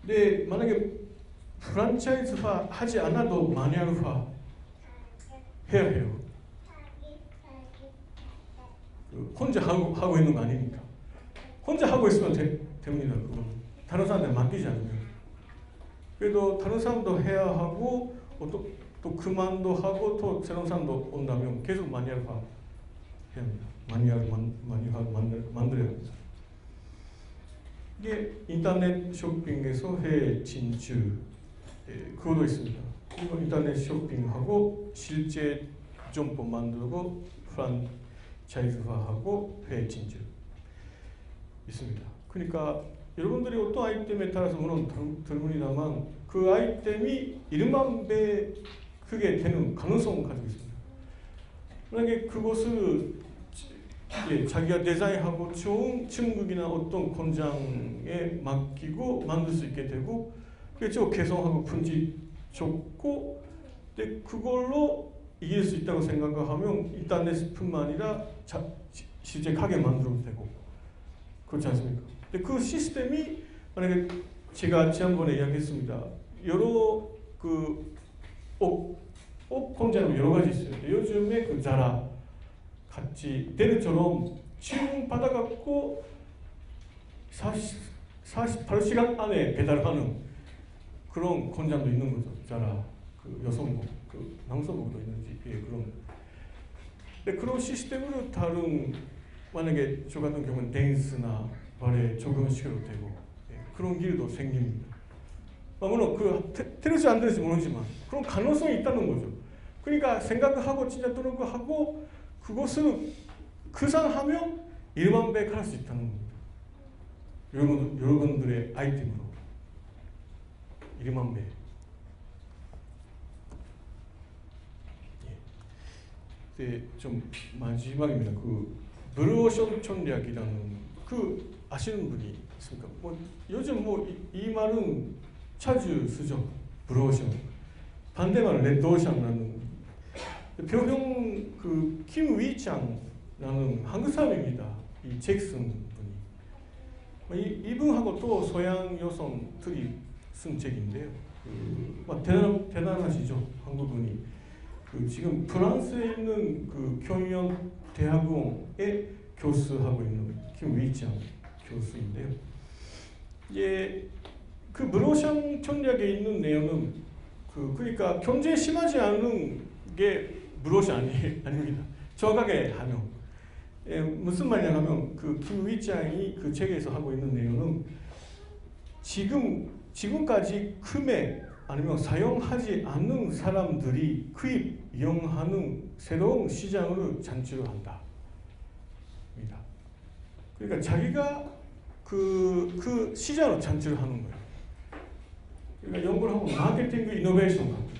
근데 만약에 프랜차이즈화 하지 않아도 마니아화 해야 해요. 혼자 하고 있는 거 아니니까. 혼자 하고 있으면 됩니다. 그건 다른 사람한테 맡기지 않으면. 그래도 다른 사람도 해야 하고 또 그만도 하고 또 새로운 사람도 온다면 계속 마니아화 해야 합니다. 마니아화 만들어야 합니다. 이게 인터넷 쇼핑에서 해 진출 그것도 있습니다. 그리고 인터넷 쇼핑하고 실제 점포 만들고 프랜차이즈화하고 회 진출 있습니다. 그러니까 여러분들이 어떤 아이템에 따라서 물론 다릅니다만 그 아이템이 1만 배 크게 되는 가능성을 가지고 있습니다. 만약에 그것을 예, 자기가 디자인하고 좋은 중국이나 어떤 공장에 맡기고 만들 수 있게 되고, 그래서 개성하고 분지 좋고, 근데 그걸로 이길 수 있다고 생각하면 인터넷뿐만 아니라 실제 가게 만들어도 되고, 그렇지 않습니까? 근데 그 시스템이 만약에 제가 지난번에 이야기했습니다. 여러 옷 공장은 여러 가지 있어요. 요즘에 그 자라 같이 데르처럼 지금 받아갖고 48시간 안에 배달하는 그런 공장도 있는 거죠. 자라 그 여성복, 그 남성복도 있는지, 예, 그런. 근데 그런 시스템으로 다른 만약에 저 같은 경우는 댄스나 발에 적용시켜도 되고, 예, 그런 길도 생깁니다. 물론 그 되는지 안 되는지 모르지만 그런 가능성이 있다는 거죠. 그러니까 생각하고 진짜 노력하고 그것을 구상하면 1만 배 할 수 있다는 겁니다. 여러분들의 아이템으로 1만 배. 예. 네, 좀 마지막입니다. 그 블루오션 전략이라는 그 아시는 분이 있습니까? 뭐 요즘 뭐 이 말은 자주 쓰죠. 블루오션. 반대말은 레드오션이라는. 표형 그 김위장라는 한국 사람입니다. 이 잭슨 분이. 이분하고 또 서양 여성들이 쓴 책인데요. 대단하시죠, 한국 분이. 그 지금 프랑스에 있는 그 경영 대학원에 교수하고 있는 김위장 교수인데요. 예, 그 블루오션 전략에 있는 내용은 그러니까 경제에 심하지 않은 게 블루오션 아닙니다. 정확하게 하면. 예, 무슨 말이냐 하면 그 김위장이 그 책에서 하고 있는 내용은 지금까지 금액 아니면 사용하지 않는 사람들이 구입, 이용하는 새로운 시장을 창출을 한다. 그러니까 자기가 그 시장을 창출을 하는 거예요. 그러니까 연구를 하면 마케팅 이노베이션 같은.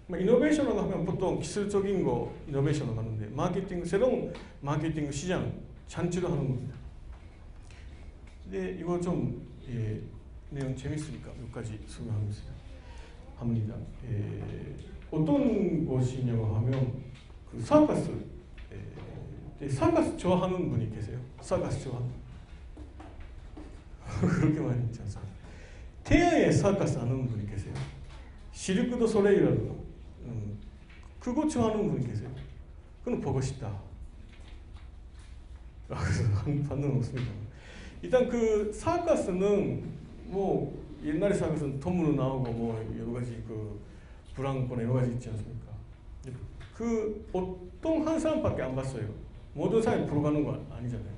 이노베이션을 하면 보통 기술적인 거 이노베이션을 하는데 새로운 마케팅 시장 창출을 하는 겁니다. 근데 이거 좀 내용 재밌으니까 몇 가지 설명합니다. 어떤 것이냐고 하면 그 사카스, 사카스 좋아하는 분이 계세요. 사카스 좋아하는. 그렇게 많이 있지 않습니까? 태양의 사카스 아는 분이 계세요. 시르크도 소레이라도 그거 좋아하는 분이 계세요. 그건 보고 싶다. 그래서 반응 없습니다. 일단 그 사카스는 뭐 옛날에 사카스는 톰으로 나오고 뭐 여러 가지 그 브랑코나 여러 가지 있지 않습니까? 그 어떤 한 사람밖에 안 봤어요. 모든 사람이 보러 가는 거 아니잖아요.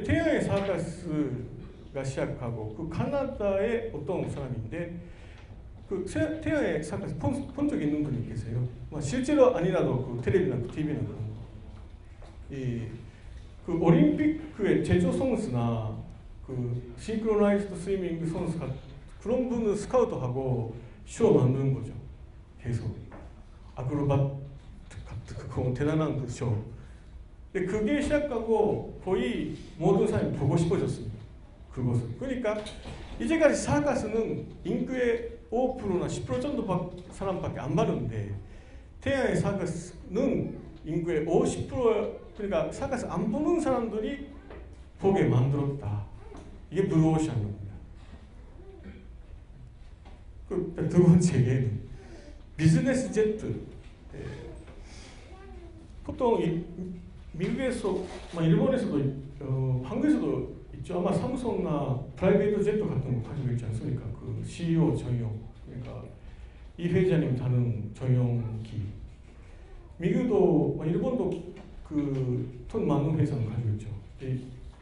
태양의 사카스가 시작하고 그 카나다의 어떤 사람인데 그 태양의 사카스 본 적 있는 분이 계세요. 실제로 아니라도 그 텔레비나 그 TV나 그런 거. 그 올림픽의 제조 선수나 그 싱크로나이즈드 스위밍 선수 그런 분을 스카우트하고 쇼 만드는 거죠. 계속 아크로바트 그 대단한 그 쇼. 근데 그게 시작하고 거의 모든 사람이 보고 싶어졌습니다. 그것을. 그러니까 이제까지 사카스는 인구의 5%나 10% 정도 사람밖에 안 받는데 태양의 사카스는 인구의 50% 그러니까 사카스 안 보는 사람들이 보게 만들었다. 이게 블루오션입니다. 그 두 번째 예는 비즈니스 제트. 보통 미국에서, 일본에서도, 한국에서도 있죠. 아마 삼성나 프라이베이트 제트 같은 거 가지고 있지 않습니까? 그 CEO 전용. 그러니까 이 회장님 타는 전용기. 미국도, 일본도 그 돈 많은 회사는 가지고 있죠.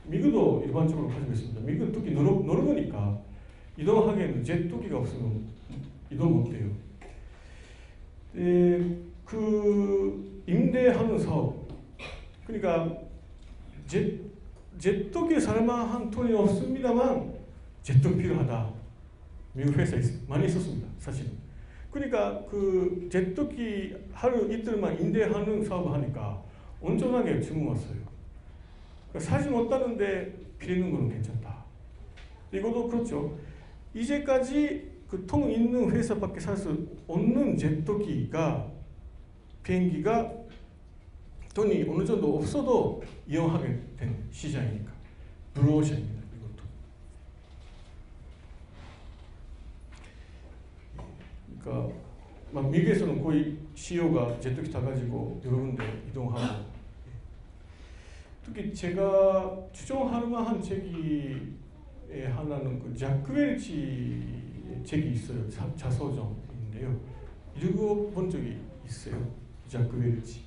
미국도 일반적으로 가지고 있습니다. 미국은 특히 넓으니까 이동하기에는 제트기가 없으면 이동 못 해요. 그 임대하는 사업. 그러니까 제트기 살만한 돈이 없습니다만 제트 필요하다. 미국 회사에 많이 있었습니다. 사실은. 그러니까 그 제트기 하루 이틀만 임대하는 사업을 하니까 온전하게 질문 왔어요. 사지 못하는데 빌리는 건 괜찮다. 이것도 그렇죠. 이제까지 그 통 있는 회사밖에 살 수 없는 제트기가 비행기가 돈이 어느 정도 없어도 이용하게 된 시장이니까 블루오션입니다. 이것도. 그러니까 막 미국에서는 거의 CEO가 제트기 타가지고 여러 군데 이동하고, 특히 제가 추천할 만한 책이 하나는 그 자크 웰치의 책이 있어요. 자서전인데요. 읽어본 적이 있어요. 자크 웰치.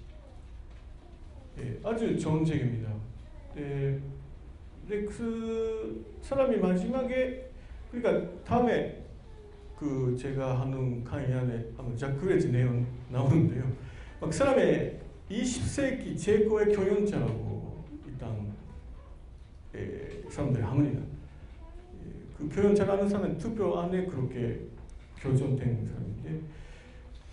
아주 좋은 책입니다. 근데 그 사람이 마지막에, 그러니까 다음에 그 제가 하는 강의 안에 아마 자크 웰치 내용 나오는데요. 그 사람의 20세기 최고의 경영자라고 일단 사람들이 합니다. 그 교연 잘하는 사람은 투표 안에 그렇게 결정된 사람인데,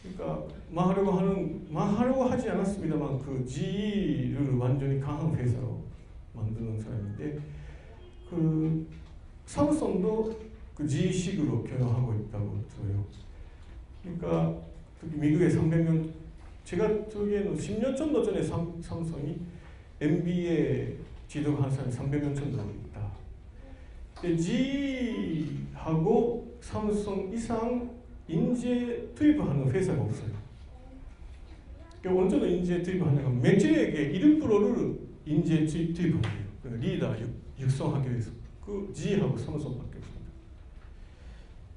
그러니까 말하려고 하지 않았습니다만 그 지위를 완전히 강한 회사로 만드는 사람인데, 그 삼성도 그 지식으로 경영하고 있다고 들어요. 그러니까 특히 미국의 300년, 제가 듣기에는 10년 정도 전에 삼성이 MBA 지도한 사람이 300년 정도 있다. 근데 지하고 삼성 이상 인재 투입하는 회사가 없어요. 그러니까 언제나 인재 투입하냐면 매체에게 1%를 인재 투입한대요. 그러니까 리더 육성하기 위해서. 그 지하고 삼성밖에 없습니다.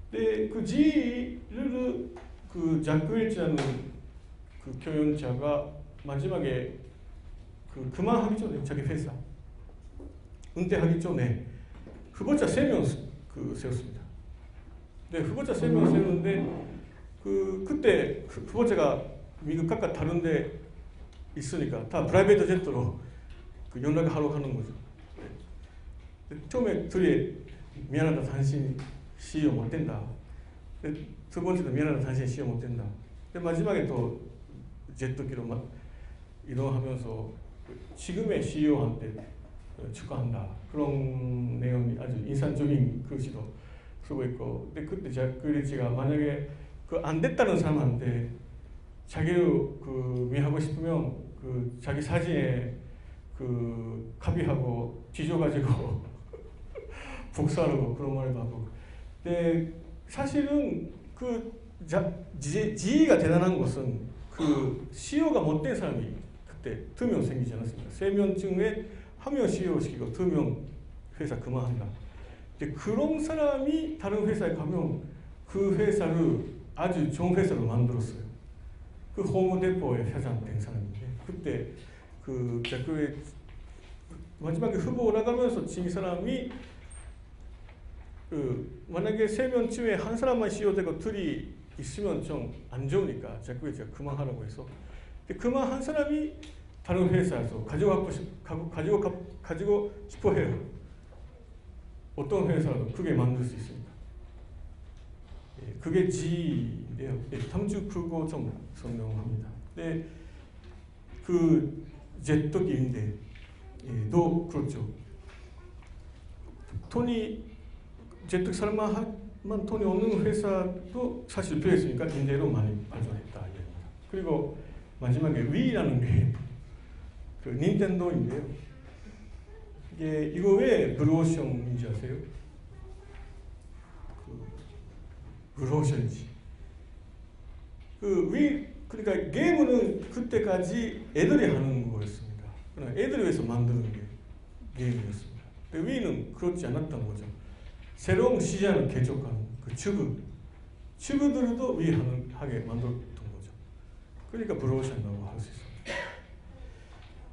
근데 그 지를 그 자크 웰치라는 그 경영자가 마지막에 그 그만하기 전에 자기 회사 은퇴하기 전에 후보자 3명 그 세웠습니다. 네, 후보자 3명 세웠는데 그때 후보자가 미국 각각 다른데 있으니까 다 프라이베이트 제트로 그 연락을 하러 가는 거죠. 네. 처음에 둘이 미안하다 당신 CEO 못 된다. 두 번째도 미안하다 당신 CEO 못 된다. 근데 마지막에 또 제트기로 막 이동하면서 지금의 CEO한테 축하한다. 그런 내용이 아주 인상적인 글씨도 쓰고 있고, 근데 그때 자크 웰치가 만약에 그 안 됐다는 사람한테 자기를 그 미하고 싶으면 그 자기 사진에 그 카피하고 뒤져가지고 복사하고 그런 말도 하고. 근데 사실은 그 지위가 대단한 것은 그 CEO가 못된 사람이 그때 2명 생기지 않았습니까? 3명 중에 1명 CEO 시키고 2명 회사 그만한다. 근데 그런 사람이 다른 회사에 가면 그 회사를 아주 좋은 회사로 만들었어요. 그 홈데포의 회장 된 사람인데, 그때 그 자크 마지막에 후보 올라가면서 진 사람이 그 만약에 3명 중에 한 사람만 CEO 되고 둘이 있으면 좀 안 좋으니까 자크 웰치가 그만하라고 해서, 근데 그만한 사람이 다른 회사에서 가지고 싶어 해요. 어떤 회사라도 크게 만들 수 있습니다. 예, 그게 지인데요. 예, 3주 그거 좀 설명합니다. 네, 그 제트기인데, 예, 또 그렇죠. 제트 살만한 돈이 없는 회사도 사실 필요했으니까 임대로 많이 발전했다. 그리고 마지막에 위라는 게 그 닌텐도인데요. 이거 왜 블루오션인지 아세요? 블루오션이지. 그러니까 게임은 그때까지 애들이 하는 거였습니다. 그러나 애들을 위해서 만드는 게 게임이었습니다. 위는 그렇지 않았던 거죠. 새로운 시장을 개척하는 그 튜브들도 하게 만들었던 거죠. 그러니까 블루오션이라고 할 수 있습니다.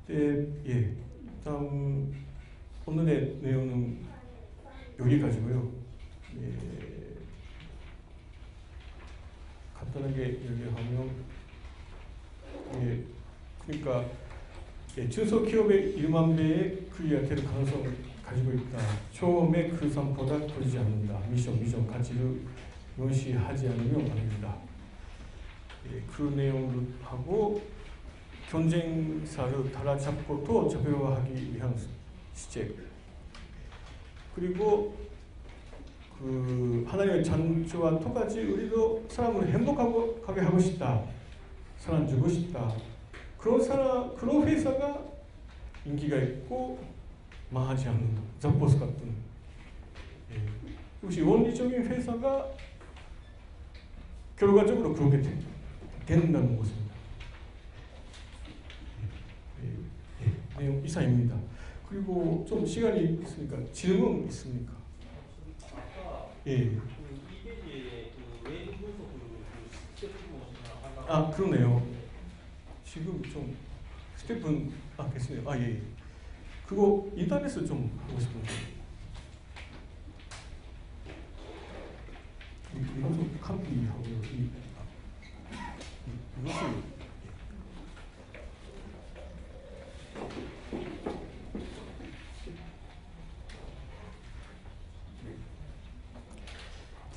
예, 다음 오늘의 내용은 여기까지고요. 예, 간단하게 얘기하면, 예, 그러니까 중소기업의 1만 배의 크기가 될 가능성을 가지고 있다. 처음에 그 산보다 커지지 않는다. 미션 가치를 명시하지 않으면 안 된다. 예, 그 내용을 하고, 경쟁사를 따라잡고 또 저변화하기 위한 시책. 그리고 그 하나님의 창조와 똑같이 우리도 사람을 행복하게 하고 싶다. 사람 주고 싶다. 그런 회사가 인기가 있고 망하지 않는다. 잡보스 같은. 혹시 원리적인 회사가 결과적으로 그렇게 된다는 것입니다. 내용 이상입니다. 그리고 좀 시간이 있으니까 질문 있습니까? 예. 아, 그러네요. 지금 좀 스태프분 계시네요. 예. 그거 인터넷에서 좀 하고 싶은데. 이거 좀 카피하고 이것이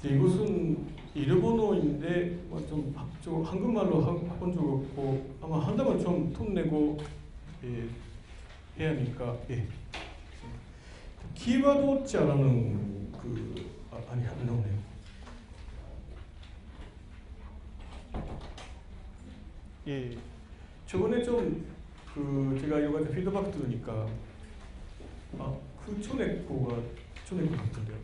이것은 일본어인데 좀 한국말로 해본 적 없고 아마 한다면 좀 돈 내고 해야 하니까 키워드자라는 아니 안 나오네요. 저번에 좀 제가 여러 가지 피드백 들으니까 초내코가 같은데요.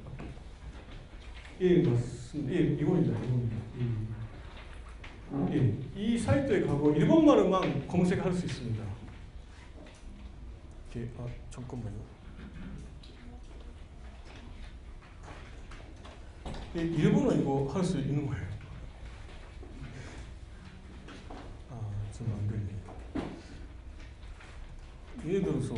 맞습니다. 이겁니다. 이 사이트에 가고 일본말로만 검색할 수 있습니다. 잠깐만요. 일본어 이거 할 수 있는 거예요. 좀 안 되네. 예를 들어서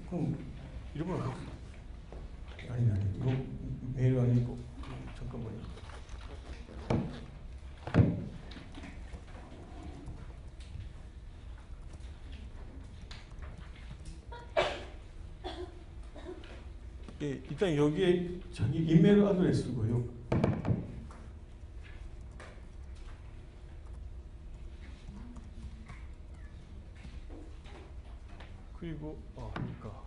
그럼 일본어 아니 이거 메일 아니고 잠깐만요. 일단 여기에 자기 이메일 아드레스고요. 그리고 그러니까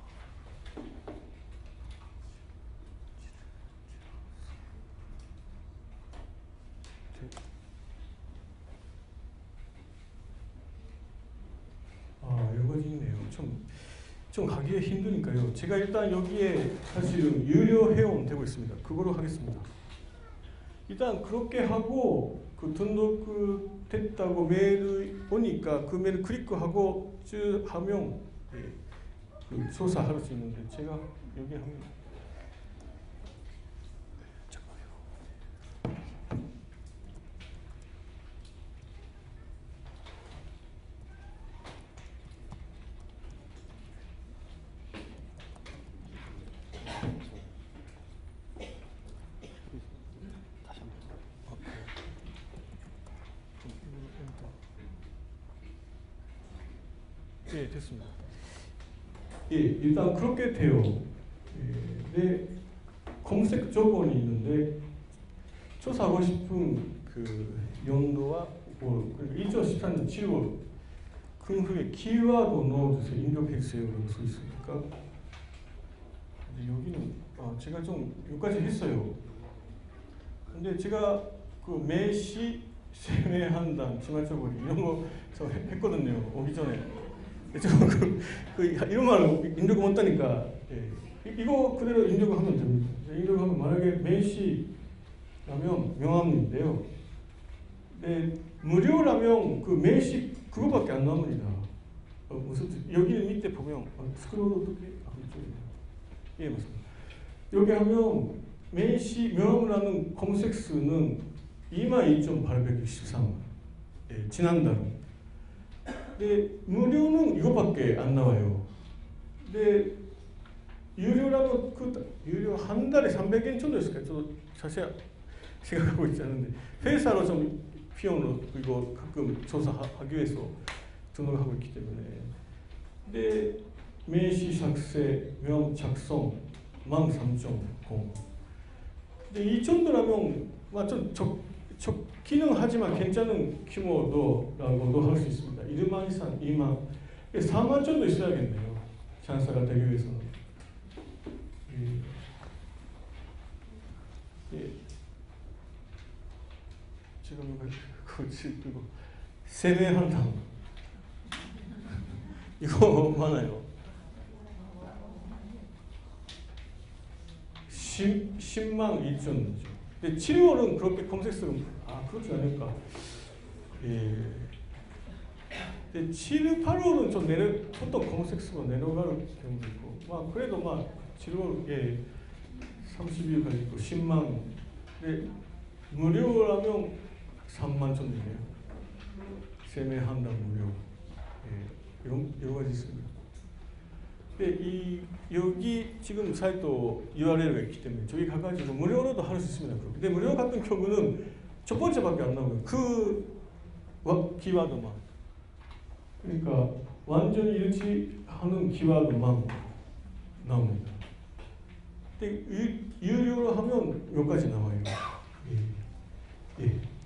여러 가지 있네요. 좀 가기가 힘드니까요. 제가 일단 여기에 사실은 유료 회원 되고 있습니다. 그거로 하겠습니다. 일단 그렇게 하고 등록 됐다고 메일이 오니까 그 메일 클릭하고 쭉 하면 조사할 수 있는데 제가 여기 하면 됐습니다. 일단 그렇게 돼요. 내 검색 조건이 있는데 조사하고 싶은 연도와 2013년 7월 그 후에 키워드 넣어주세요. 입력해주세요. 라고 써 있으니까 여기는 제가 좀 여기까지 했어요. 근데 제가 매시 세뇌한다, 지마적으로 이런 거 저 했거든요. 오기 전에. 이런 말을 입력을 못하니까 이거 그대로 입력을 하면 됩니다. 입력을 하면 만약에 매시라면 명함인데요. 무료라면 매시 그거밖에 안 나옵니다. 무슨 여기 밑에 보면 스크롤 어떻게 맞습니다. 여기 하면 매시 명함이라는 검색 수는 22,863 지난달. 근데 무료는 이거밖에 안 나와요. 근데 유료라면 유료 한 달에 300엔 정도 있을까요? 저도 자세히 생각하고 있지 않은데 회사로 좀 비용으로 이거 가끔 조사하기 위해서 등록하고 있기 때문에. 근데 매시 작세, 명함 작성 13.0. 근데 이 정도라면 적기는 하지만 괜찮은 규모도라고도 할 수 있습니다. 1만 이상, 2만, 4만 정도 있어야겠네요. 장사가 되기 위해서는. 지금 이거 세매한다. 이거 많아요. 10만 2천이죠. 근데 7월은 그렇게 검색수가 그렇지 않을까. 예. 근데 7, 8월은 좀 보통 검색수가 내려가는 경우도 있고, 그래도 7월 30일 가지고 10만. 근데 무료라면 3만 정도네요. 세매한다 무료. 여러 가지 있습니다. 근데 여기 지금 사이트 URL가 있기 때문에 저기 가가지고 무료로도 할 수 있습니다. 근데 무료 같은 경우는 첫 번째밖에 안 나오고요. 그 키워드만. 그러니까 완전히 일치하는 키워드만 나옵니다. 근데 유료로 하면 몇 가지 나와요.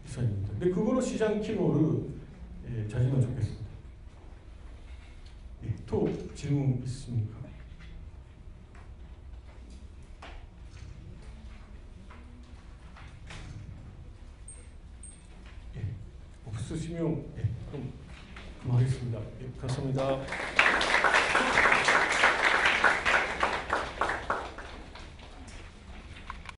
이상입니다. 근데 그거로 시장規模를 찾으면 좋겠습니다. 또 질문 있습니까? 없으시면 그럼 그만하겠습니다. 감사합니다.